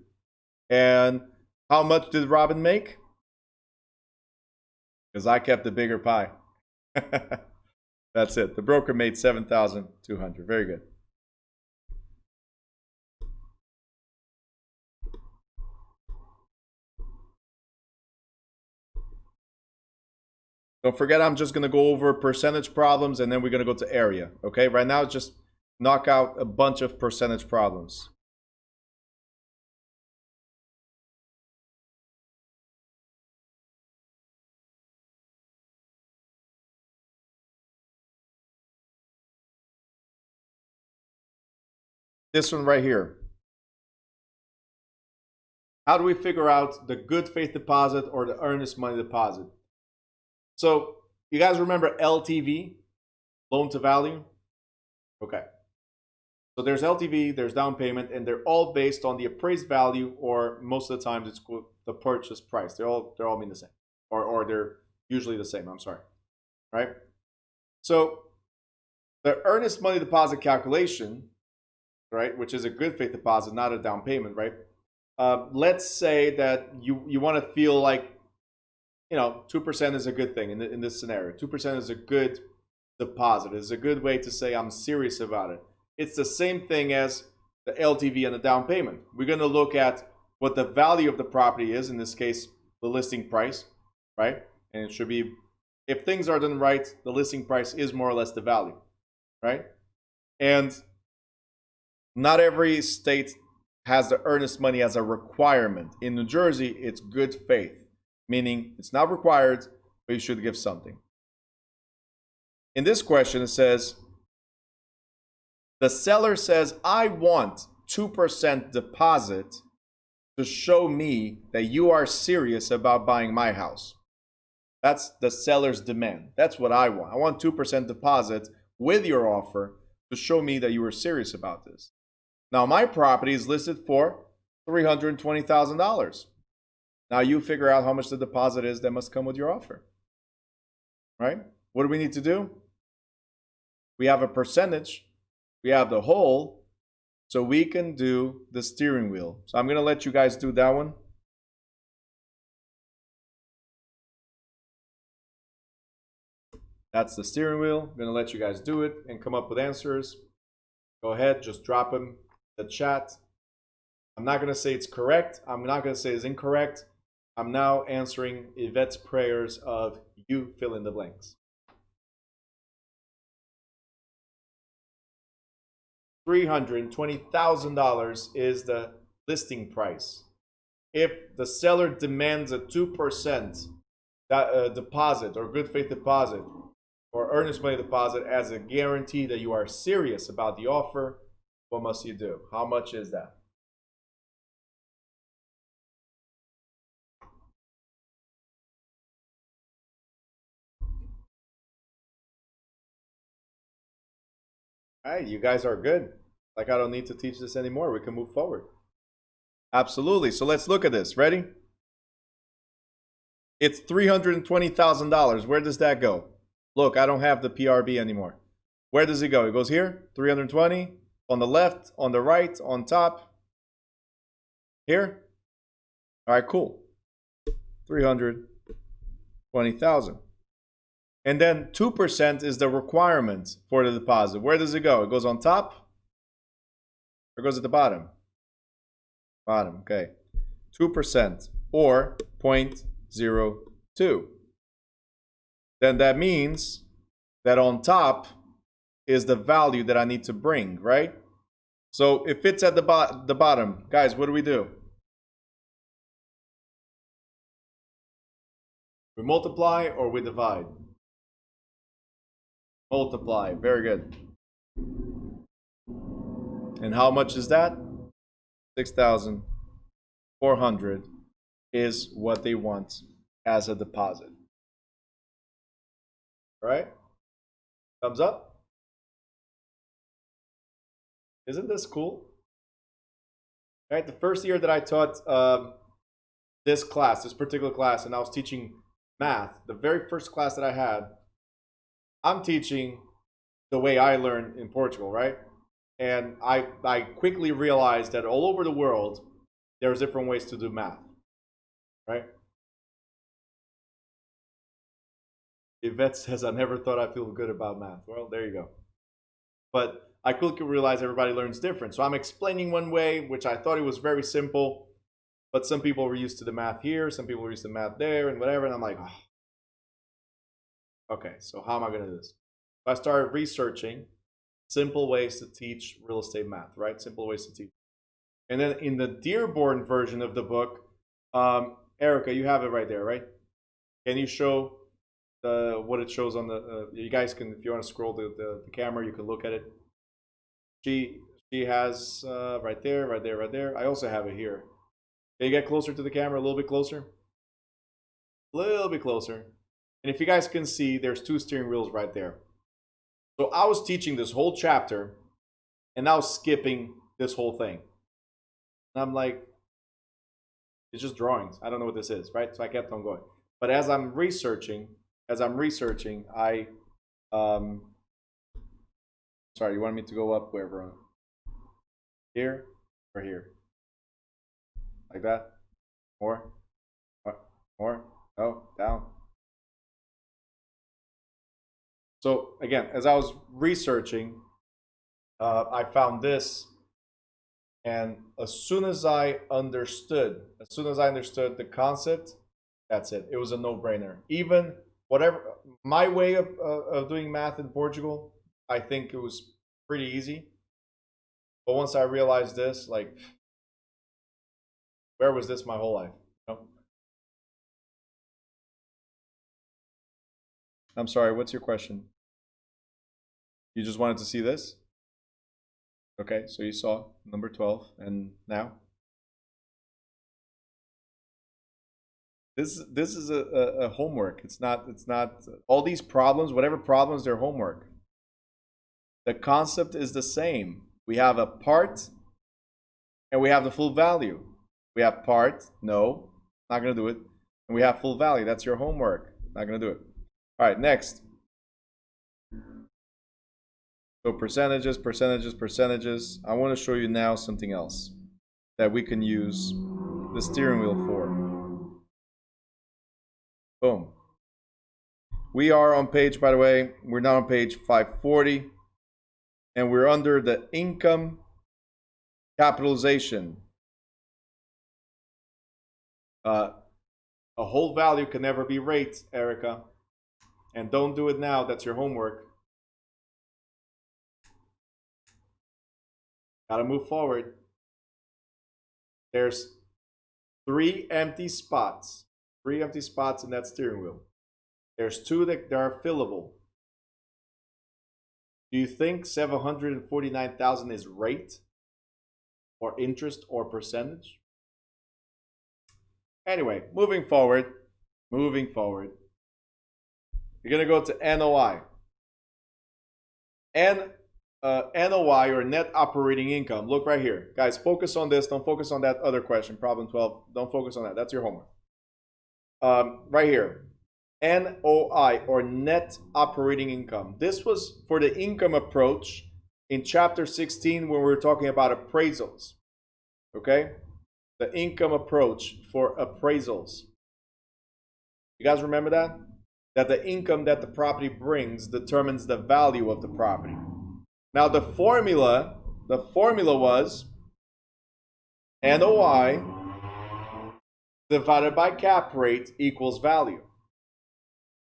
And how much did Robin make? Because I kept the bigger pie. That's it. The broker made 7,200. Very good. Don't forget, I'm just going to go over percentage problems, and then we're going to go to area. Okay, right now, just knock out a bunch of percentage problems. This one right here. How do we figure out the good faith deposit or the earnest money deposit? So you guys remember LTV, loan to value? Okay. So there's LTV, there's down payment, and they're all based on the appraised value, or most of the times it's the purchase price. They all mean the same, or they're usually the same. I'm sorry, right? So the earnest money deposit calculation, right, which is a good faith deposit, not a down payment, right? Let's say that you want to feel like, 2% is a good thing in this scenario. 2% is a good deposit. It's a good way to say I'm serious about it. It's the same thing as the LTV and the down payment. We're going to look at what the value of the property is, in this case, the listing price, right? And it should be, if things are done right, the listing price is more or less the value, right? And not every state has the earnest money as a requirement. In New Jersey, it's good faith, meaning it's not required, but you should give something. In this question, it says, the seller says, I want 2% deposit to show me that you are serious about buying my house. That's the seller's demand. That's what I want. I want 2% deposit with your offer to show me that you are serious about this. Now, my property is listed for $320,000. Now, you figure out how much the deposit is that must come with your offer. Right? What do we need to do? We have a percentage. We have the whole. So we can do the steering wheel. So I'm going to let you guys do that one. That's the steering wheel. I'm going to let you guys do it and come up with answers. Go ahead, just drop them in the chat. I'm not going to say it's correct. I'm not going to say it's incorrect. I'm now answering Yvette's prayers of you fill in the blanks. $320,000 is the listing price. If the seller demands a 2% deposit or good faith deposit or earnest money deposit as a guarantee that you are serious about the offer, what must you do? How much is that? All right, you guys are good. Like, I don't need to teach this anymore. We can move forward. Absolutely. So let's look at this. Ready? It's $320,000. Where does that go? Look, I don't have the PRB anymore. Where does it go? It goes here, 320, on the left, on the right, on top. Here? All right, cool. 320,000. And then 2% is the requirement for the deposit. Where does it go? It goes on top? Or it goes at the bottom? Bottom, okay. 2% or 0.02. Then that means that on top is the value that I need to bring, right? So if it's at the bottom, guys, what do we do? We multiply or we divide? Multiply. Very good. And how much is that? 6,400 is what they want as a deposit. All right? Thumbs up? Isn't this cool? All right, the first year that I taught this particular class, and I was teaching math, the very first class that I had, I'm teaching the way I learned in Portugal, right? And I quickly realized that all over the world, there's different ways to do math, right? Yvette says, I never thought I'd feel good about math. Well, there you go. But I quickly realized everybody learns different. So I'm explaining one way, which I thought it was very simple, but some people were used to the math here, some people were used to math there, and whatever, and I'm like, oh. Okay, so how am I going to do this? So I started researching simple ways to teach real estate math, right? Simple ways to teach. And then in the Dearborn version of the book, Erica, you have it right there, right? Can you show what it shows on the? You guys can, if you want to scroll the camera, you can look at it. She she has right there, right there, right there. I also have it here. Can you get closer to the camera? A little bit closer. A little bit closer. And if you guys can see, there's two steering wheels right there. So I was teaching this whole chapter, and I was skipping this whole thing. And I'm like, it's just drawings. I don't know what this is, right? So I kept on going. But as I'm researching, I sorry, you want me to go up wherever? Here or here? Like that? More? More? No, down. So again, as I was researching, I found this, and as soon as I understood the concept, that's it. It was a no-brainer. Even whatever my way of doing math in Portugal, I think it was pretty easy. But once I realized this, like, where was this my whole life? You know? I'm sorry, what's your question? You just wanted to see this? Okay, so you saw number 12, and now? This is a homework. It's not all these problems, whatever problems, they're homework. The concept is the same. We have a part and we have the full value. We have part, no, not gonna do it. And we have full value. That's your homework. Not gonna do it. All right, next. So percentages, percentages, percentages. I want to show you now something else that we can use the steering wheel for. Boom. We are on page, by the way, we're now on page 540, and we're under the income capitalization. A whole value can never be rate, Erica. And don't do it now. That's your homework. Gotta move forward. There's three empty spots in that steering wheel. There's two that are fillable. Do you think 749,000 is rate or interest or percentage? Anyway, moving forward. You're gonna go to NOI. NOI, or net operating income. Look right here. Guys, focus on this. Don't focus on that other question, problem 12. Don't focus on that. That's your homework. Right here. NOI, or net operating income. This was for the income approach in chapter 16 when we were talking about appraisals. Okay? The income approach for appraisals. You guys remember that? That the income that the property brings determines the value of the property. Now the formula was NOI divided by cap rate equals value.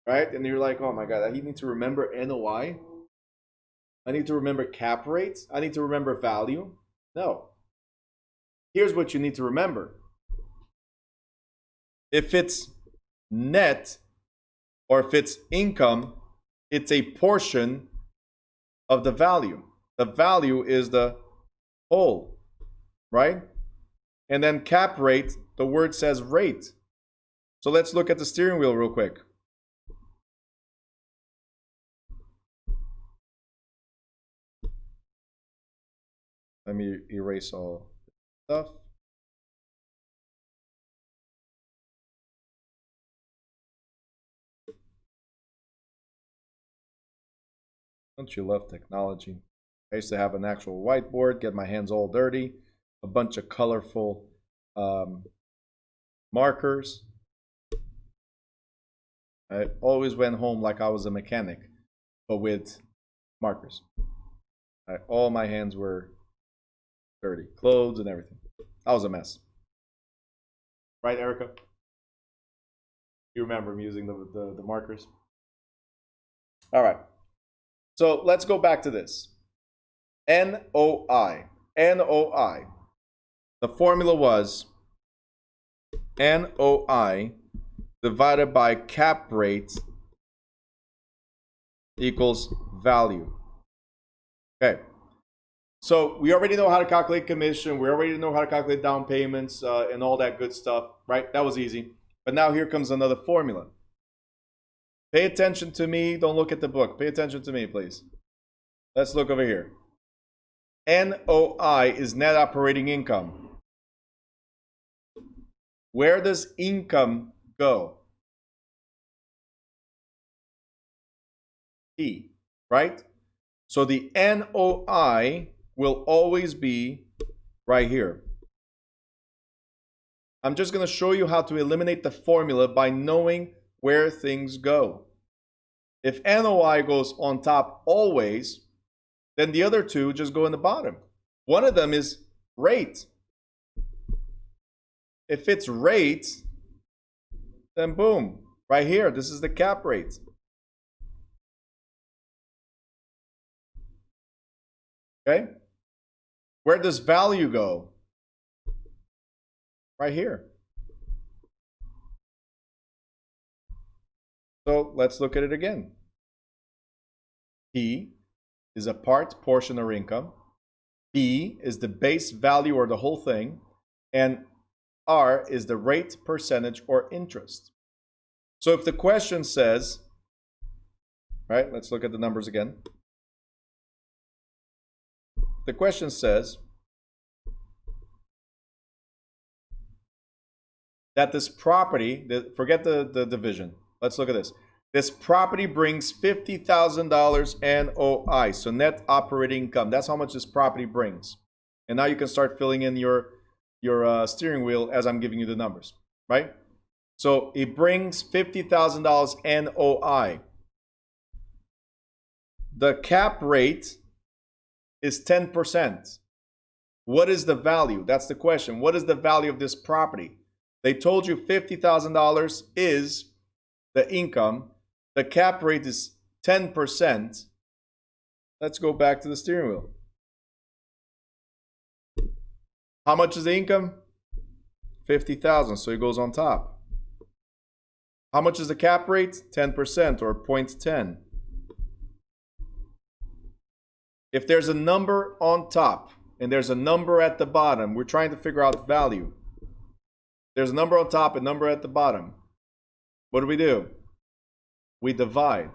Right? And you're like, oh my God, I need to remember NOI? I need to remember cap rates? I need to remember value? No. Here's what you need to remember. If it's net or if it's income, it's a portion of the value. The value is the whole, right? And then cap rate, the word says rate. So let's look at the steering wheel real quick. Let me erase all stuff. Don't you love technology? I used to have an actual whiteboard, get my hands all dirty, a bunch of colorful markers. I always went home like I was a mechanic, but with markers. All my hands were dirty, clothes and everything. I was a mess. Right, Erica? You remember me using the markers? All right. So let's go back to this. NOI. NOI. The formula was NOI divided by cap rate equals value. Okay. So we already know how to calculate commission. We already know how to calculate down payments and all that good stuff, right? That was easy. But now here comes another formula. Pay attention to me. Don't look at the book. Pay attention to me, please. Let's look over here. NOI is net operating income. Where does income go? P, right? So the NOI will always be right here. I'm just going to show you how to eliminate the formula by knowing where things go. If NOI goes on top always, then the other two just go in the bottom. One of them is rate. If it's rate, then boom, right here, this is the cap rate. Okay? Where does value go? Right here. So let's look at it again. P is a portion, or income. B is the base value or the whole thing. And R is the rate, percentage, or interest. So if the question says, right, let's look at the numbers again. The question says that this property, forget the division. Let's look at this. This property brings $50,000 NOI, so net operating income. That's how much this property brings. And now you can start filling in your steering wheel as I'm giving you the numbers, right? So it brings $50,000 NOI. The cap rate is 10%. What is the value? That's the question. What is the value of this property? They told you $50,000 is the income. The cap rate is 10%. Let's go back to the steering wheel. How much is the income? 50,000, so it goes on top. How much is the cap rate? 10% or 0.10. If there's a number on top and there's a number at the bottom, we're trying to figure out value. There's a number on top and a number at the bottom. What do? We divide.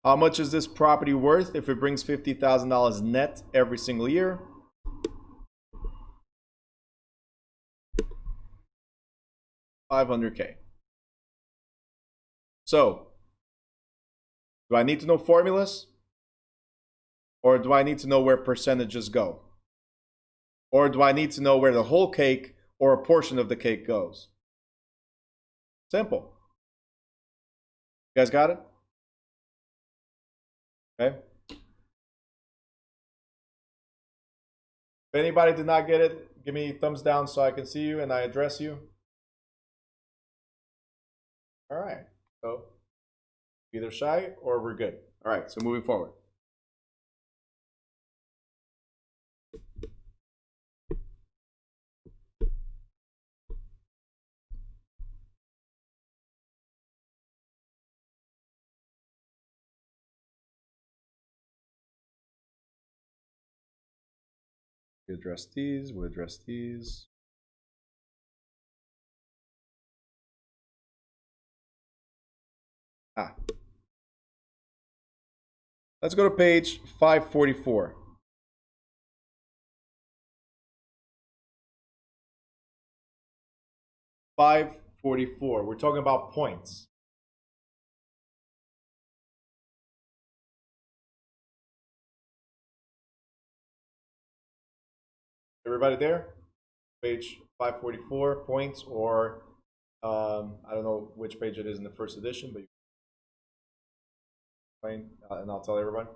How much is this property worth if it brings $50,000 net every single year? $500K. So, do I need to know formulas? Or do I need to know where percentages go? Or do I need to know where the whole cake or a portion of the cake goes? Simple. You guys got it? Okay. If anybody did not get it, give me a thumbs down so I can see you and I address you. All right. So either shy or we're good. All right. So moving forward. We address these. We'll address these. Let's go to page 544. We're talking about points. Everybody there? Page 544, points, or I don't know which page it is in the first edition, but you can explain, and I'll tell everybody.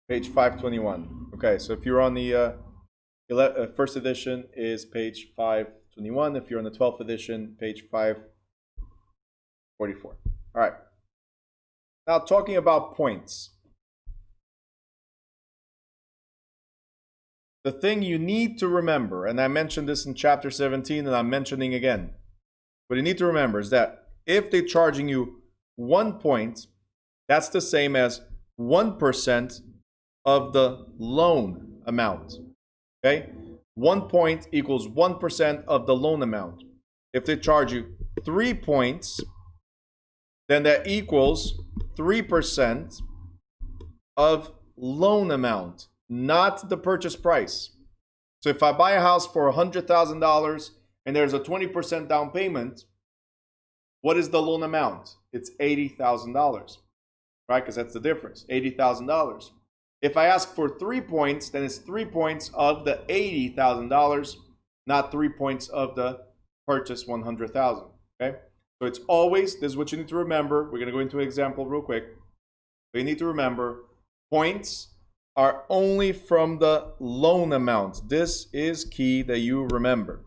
Page 521. Okay, so if you're on the first edition is page 521. If you're on the 12th edition, page 544. All right. Now talking about points. The thing you need to remember, and I mentioned this in chapter 17 and I'm mentioning again, what you need to remember is that if they're charging you 1 point, that's the same as 1% of the loan amount. Okay? 1 point equals 1% of the loan amount. If they charge you 3 points, then that equals 3% of loan amount, not the purchase price. So if I buy a house for $100,000 and there's a 20% down payment, what is the loan amount? It's $80,000, right? Because that's the difference, $80,000. If I ask for 3 points, then it's 3 points of the $80,000, not 3 points of the purchase $100,000. Okay? So it's always, this is what you need to remember. We're going to go into an example real quick. But you need to remember, points are only from the loan amount. This is key that you remember.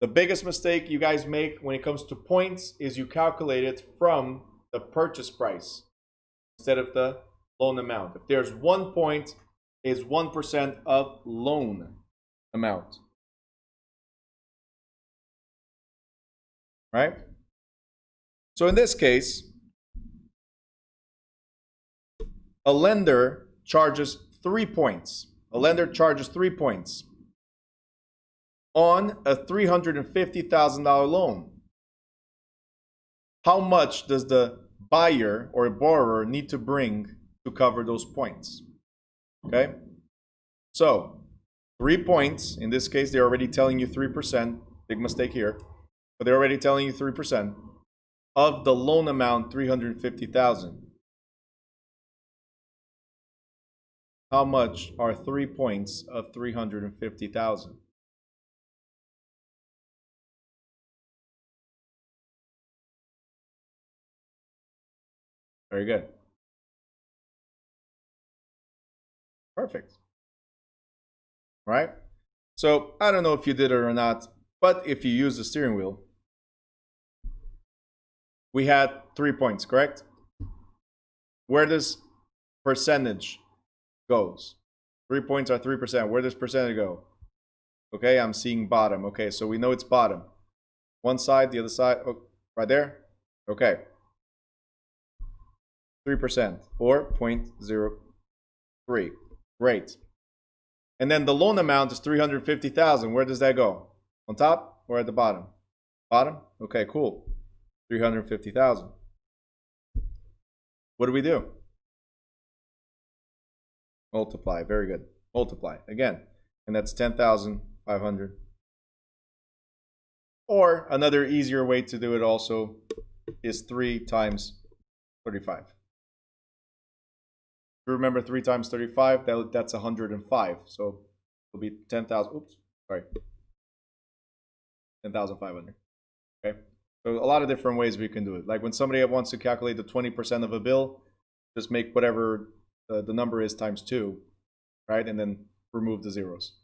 The biggest mistake you guys make when it comes to points is you calculate it from the purchase price instead of the loan amount. If there's 1 point, is 1% of loan amount. Right? So in this case, a lender charges 3 points. A lender charges 3 points on a $350,000 loan. How much does the buyer or borrower need to bring to cover those points? Okay? So, 3 points. In this case, they're already telling you 3%. Big mistake here. But they're already telling you 3% of the loan amount, $350,000. How much are 3 points of $350,000? Very good. Perfect. All right? So I don't know if you did it or not, but if you use the steering wheel, we had 3 points, correct? Where does percentage goes? 3 points are 3%. Where does percentage go? Okay, I'm seeing bottom. Okay, so we know it's bottom. One side, the other side. Oh, right there? Okay. 3% or 0.03. Great. And then the loan amount is $350,000. Where does that go? On top or at the bottom? Bottom? Okay, cool. $350,000. What do we do? Multiply. Very good. Multiply again. And that's 10,500. Or another easier way to do it also is 3 times 35. If you remember 3 times 35, that's 105. So it'll be 10,000. Oops, sorry. 10,500. Okay. So a lot of different ways we can do it. Like when somebody wants to calculate the 20% of a bill, just make whatever the number is times 2, right? And then remove the zeros.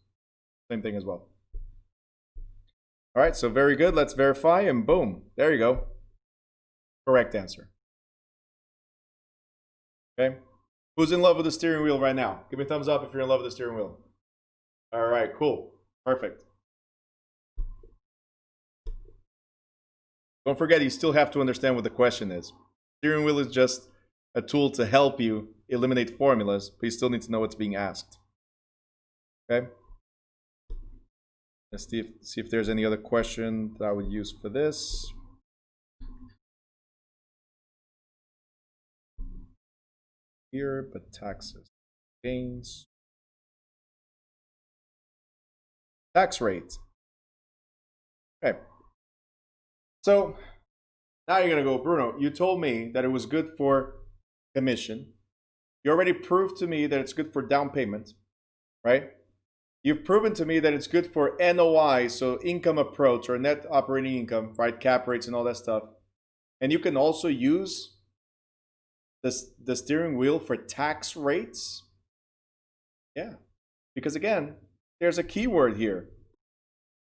Same thing as well. All right, so very good. Let's verify and boom, there you go. Correct answer. Okay. Who's in love with the steering wheel right now? Give me a thumbs up if you're in love with the steering wheel. All right, cool. Perfect. Don't forget, you still have to understand what the question is. Steering wheel is just a tool to help you eliminate formulas, but you still need to know what's being asked. Okay? Let's see if there's any other question that I would use for this. Here, but taxes, gains, tax rate. Okay. So now you're gonna go, Bruno, you told me that it was good for commission. You already proved to me that it's good for down payment, right? You've proven to me that it's good for NOI, so income approach or net operating income, right? Cap rates and all that stuff. And you can also use the steering wheel for tax rates? Yeah, because again, there's a keyword here.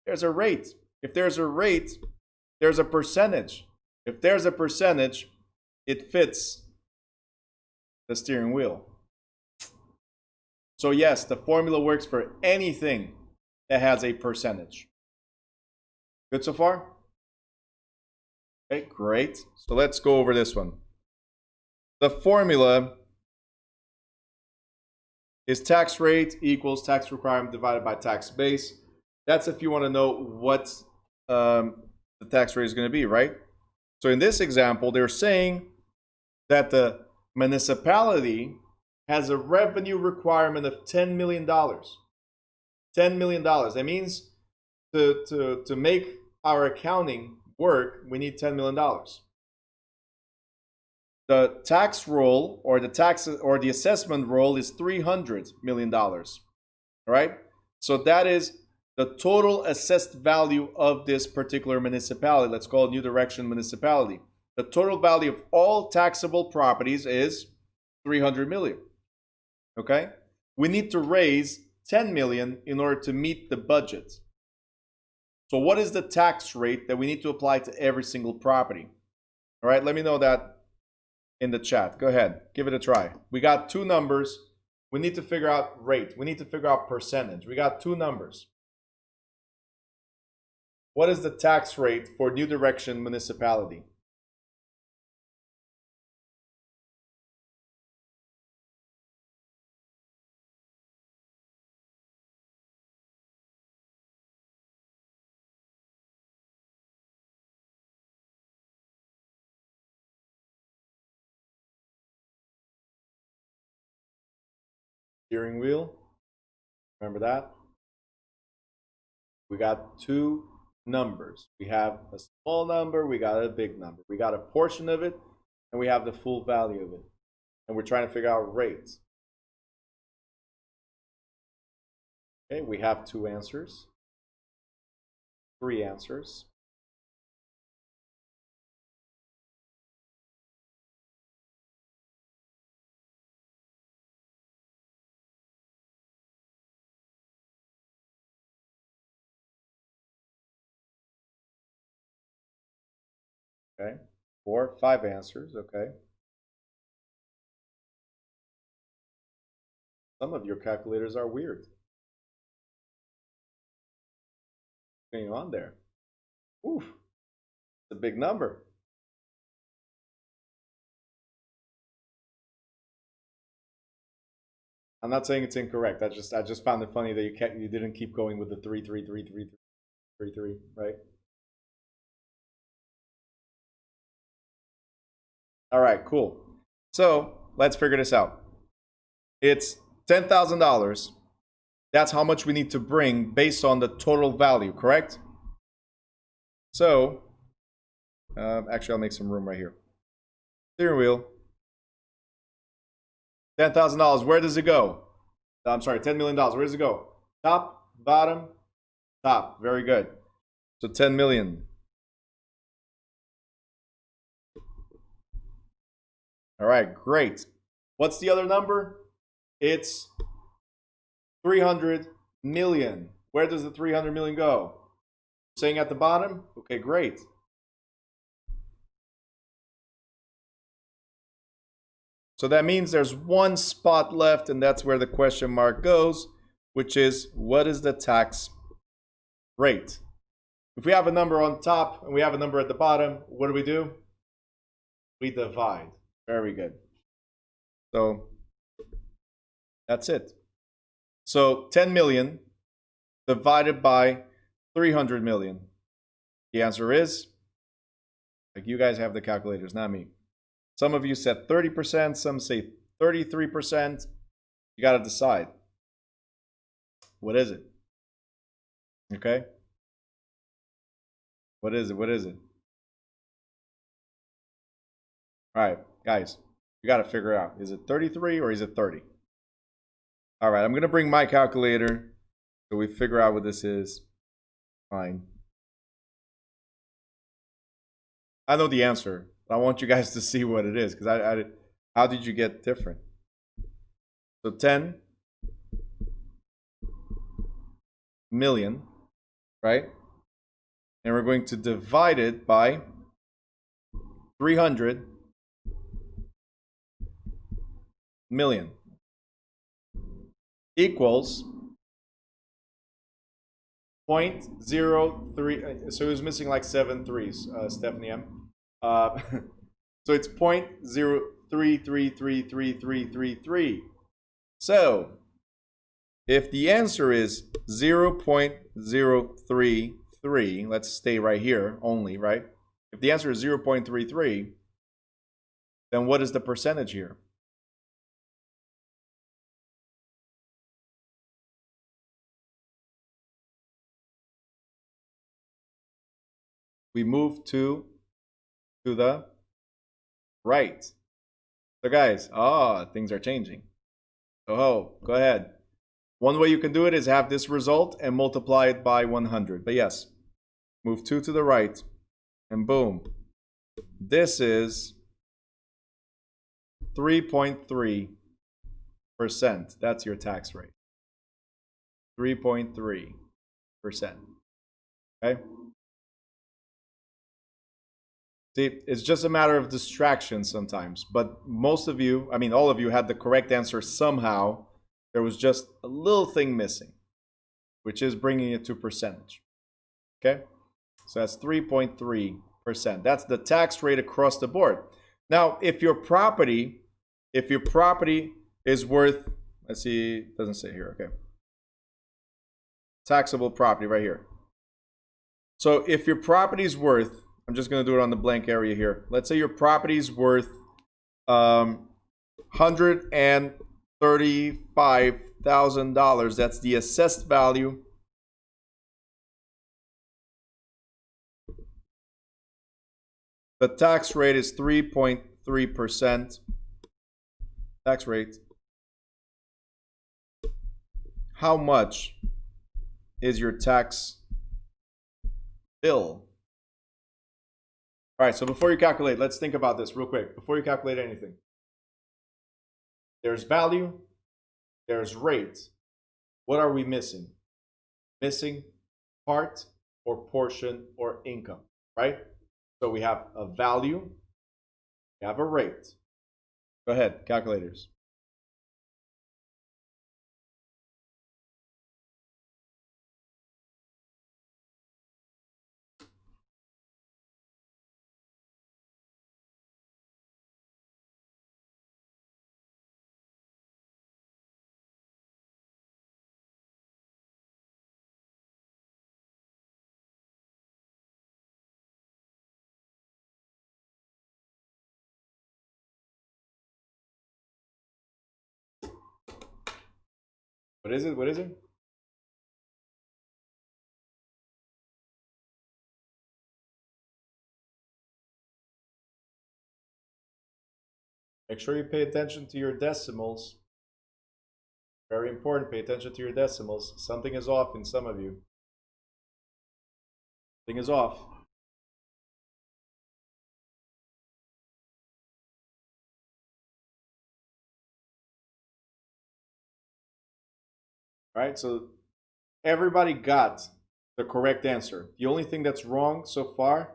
There's a rate. If there's a rate, there's a percentage. If there's a percentage, it fits the steering wheel. So yes, the formula works for anything that has a percentage. Good so far? Okay, great. So let's go over this one. The formula is tax rate equals tax requirement divided by tax base. That's if you want to know what the tax rate is going to be, right? So in this example, they're saying that the municipality has a revenue requirement of $10 million. $10 million. That means to make our accounting work, we need $10 million. The tax roll or the assessment roll is $300 million. All right? So that is the total assessed value of this particular municipality. Let's call it New Direction Municipality. The total value of all taxable properties is 300 million. Okay? We need to raise 10 million in order to meet the budget. So what is the tax rate that we need to apply to every single property? All right, let me know that in the chat. Go ahead, give it a try. We got two numbers. We need to figure out rate. We need to figure out percentage. We got two numbers. What is the tax rate for New Direction Municipality? Steering wheel. Remember that? We got two numbers. We have a small number, we got a big number. We got a portion of it, and we have the full value of it. And we're trying to figure out rates. Okay, we have two answers. Three answers. Okay, 4, 5 answers. Okay. Some of your calculators are weird. What's going on there? Oof, it's a big number. I'm not saying it's incorrect. I just found it funny that you didn't keep going with the 3, 3, 3, 3, 3, 3, right? All right, cool. So let's figure this out. It's $10,000. That's how much we need to bring based on the total value, correct? So, actually, I'll make some room right here. Steering wheel. $10,000. Where does it go? I'm sorry, $10 million. Where does it go? Top, bottom, top. Very good. So 10 million. All right, great. What's the other number? It's 300 million. Where does the 300 million go? Saying at the bottom? Okay, great. So that means there's one spot left, and that's where the question mark goes, which is, what is the tax rate? If we have a number on top and we have a number at the bottom, what do? We divide. Very good. So that's it. So 10 million divided by 300 million. The answer is, like, you guys have the calculators, not me. Some of you said 30%, some say 33%. You got to decide. What is it? Okay? What is it? What is it? All right, guys, you got to figure out. Is it 33 or is it 30? All right, I'm going to bring my calculator so we figure out what this is. Fine. I know the answer, but I want you guys to see what it is because How did you get different? So 10 million, right? And we're going to divide it by 300 million equals 0.03. So it was missing like 7 threes, Stephanie M. So it's 0.03333333. So if the answer is 0.033, let's stay right here only, right? If the answer is 0.33, then what is the percentage here? We move to the right. So guys, things are changing. Oh, go ahead. One way you can do it is have this result and multiply it by 100. But yes, move 2 to the right, and boom. This is 3.3%. That's your tax rate. 3.3%. Okay? See, it's just a matter of distraction sometimes. But most of you, I mean, all of you had the correct answer somehow. There was just a little thing missing, which is bringing it to percentage. Okay? So that's 3.3%. That's the tax rate across the board. Now, if your property is worth, let's see, it doesn't say here, okay. Taxable property right here. So if your property is worth, I'm just going to do it on the blank area here. Let's say your property is worth $135,000. That's the assessed value. The tax rate is 3.3%. Tax rate. How much is your tax bill? All right, so before you calculate, let's think about this real quick. Before you calculate anything, there's value, there's rate. What are we missing? Missing part or portion or income, right? So we have a value, we have a rate. Go ahead, calculators. What is it? What is it? Make sure you pay attention to your decimals. Very important, pay attention to your decimals. Something is off in some of you. Something is off. All right, so everybody got the correct answer. The only thing that's wrong so far,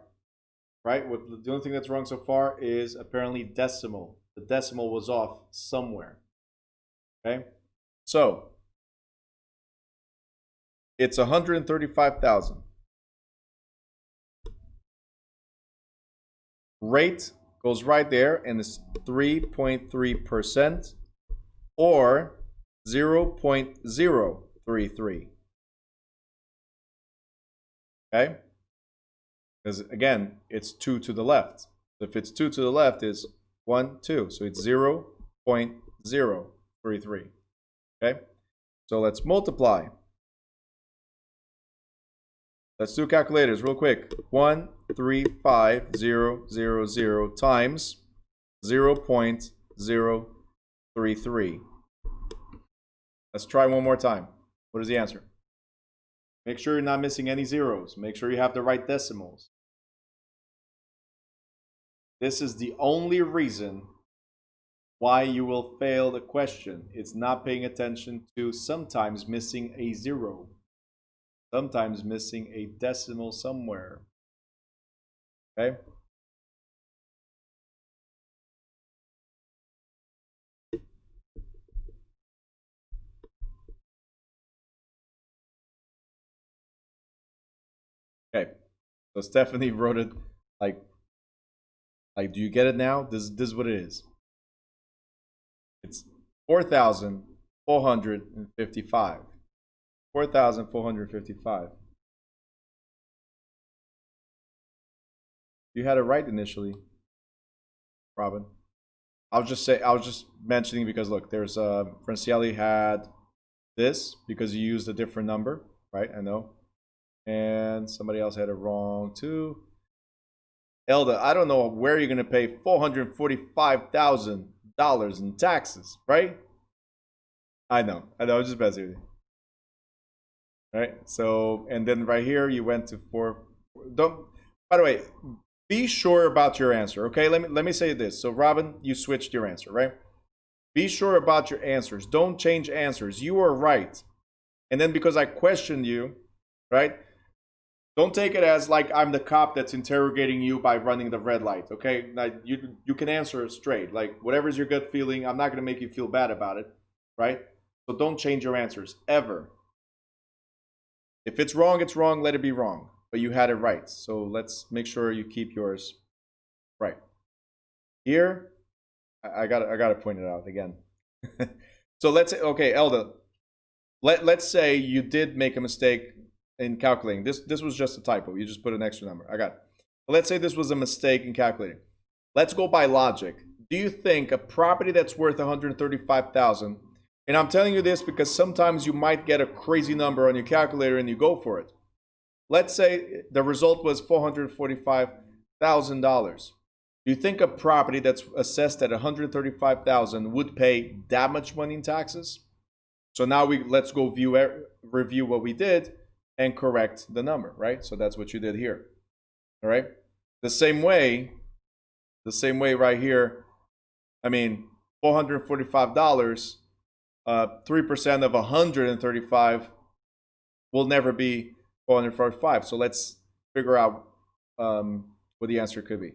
right? The only thing that's wrong so far is apparently decimal. The decimal was off somewhere. Okay, so it's 135,000. Rate goes right there, and it's 3.3% or 0.033. Okay? Because again, it's 2 to the left. So if it's 2 to the left, it's 1, 2. So it's 0.033. Okay? So let's multiply. Let's do calculators real quick. 135,000 times 0.033. Let's try one more time. What is the answer? Make sure you're not missing any zeros. Make sure you have the right decimals. This is the only reason why you will fail the question. It's not paying attention to sometimes missing a zero, sometimes missing a decimal somewhere. Okay? Okay. So Stephanie wrote it like do you get it now? This is what it is. It's 4,455. 4,455. You had it right initially, Robin. I was just mentioning because look, there's Francielli had this because you used a different number, right? I know. And somebody else had it wrong too. Elda, I don't know where you're gonna pay $445,000 in taxes, right? I know. I was just messing with you. All right. So, and then right here you went to four. Don't. By the way, be sure about your answer. Okay. Let me say this. So, Robin, you switched your answer, right? Be sure about your answers. Don't change answers. You are right. And then because I questioned you, right? Don't take it as like I'm the cop that's interrogating you by running the red light, okay? Now, you can answer straight. Like, whatever's your gut feeling, I'm not going to make you feel bad about it, right? So don't change your answers, ever. If it's wrong, let it be wrong. But you had it right. So let's make sure you keep yours right. Here, I gotta point it out again. So let's say, okay, Elda, let's say you did make a mistake in calculating. This was just a typo. You just put an extra number. I got it. But let's say this was a mistake in calculating. Let's go by logic. Do you think a property that's worth 135,000, and I'm telling you this because sometimes you might get a crazy number on your calculator and you go for it. Let's say the result was $445,000. Do you think a property that's assessed at 135,000 would pay that much money in taxes? So now let's go review what we did and correct the number, right? So that's what you did here. All right? The same way right here, I mean, $445, 3% of 135 will never be 445. So let's figure out what the answer could be.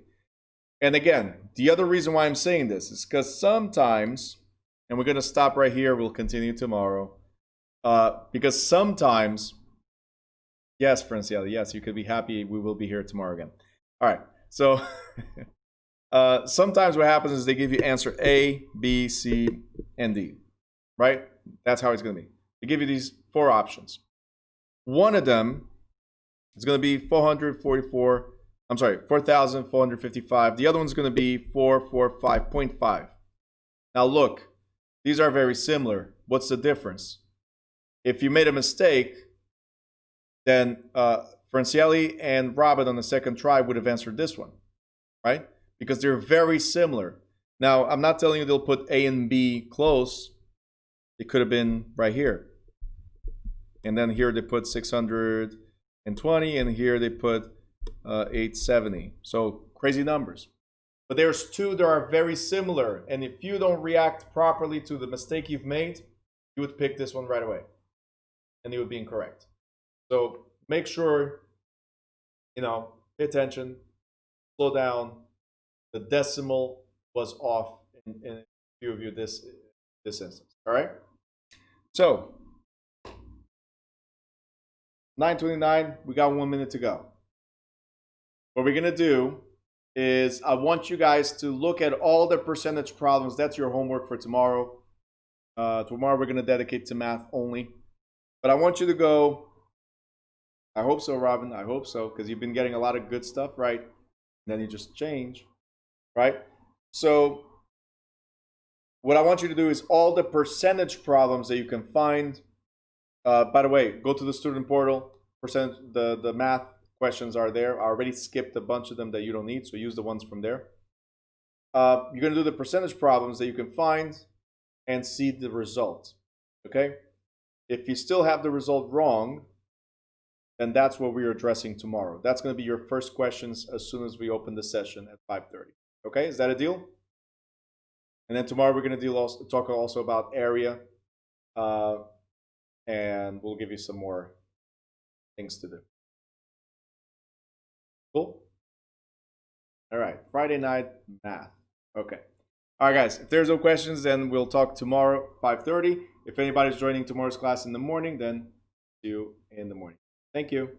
And again, the other reason why I'm saying this is because sometimes, and we're going to stop right here, we'll continue tomorrow, because sometimes, yes, Franciella, yes, you could be happy we will be here tomorrow again. All right, so sometimes what happens is they give you answer A, B, C, and D, right? That's how it's going to be. They give you these four options. One of them is going to be 4,455. The other one's going to be 445.5. Now look, these are very similar. What's the difference? If you made a mistake, then Francielli and Robin on the second try would have answered this one, right? Because they're very similar. Now, I'm not telling you they'll put A and B close. It could have been right here. And then here they put 620, and here they put 870. So crazy numbers. But there's two that are very similar. And if you don't react properly to the mistake you've made, you would pick this one right away. And it would be incorrect. So make sure, pay attention, slow down. The decimal was off in a few of you this instance. All right? So 9:29, we got 1 minute to go. What we're going to do is I want you guys to look at all the percentage problems. That's your homework for tomorrow. Tomorrow we're going to dedicate to math only. But I want you to go, I hope so, Robin, I hope so, because you've been getting a lot of good stuff, right? And then you just change, right? So what I want you to do is all the percentage problems that you can find. By the way, go to the student portal. The math questions are there. I already skipped a bunch of them that you don't need, so use the ones from there. You're going to do the percentage problems that you can find and see the result, okay? If you still have the result wrong, then that's what we're addressing tomorrow. That's going to be your first questions as soon as we open the session at 5:30. Okay, is that a deal? And then tomorrow we're going to talk also about area, and we'll give you some more things to do. Cool? All right, Friday night math. Okay. All right, guys, if there's no questions, then we'll talk tomorrow, 5:30. If anybody's joining tomorrow's class in the morning, then see you in the morning. Thank you.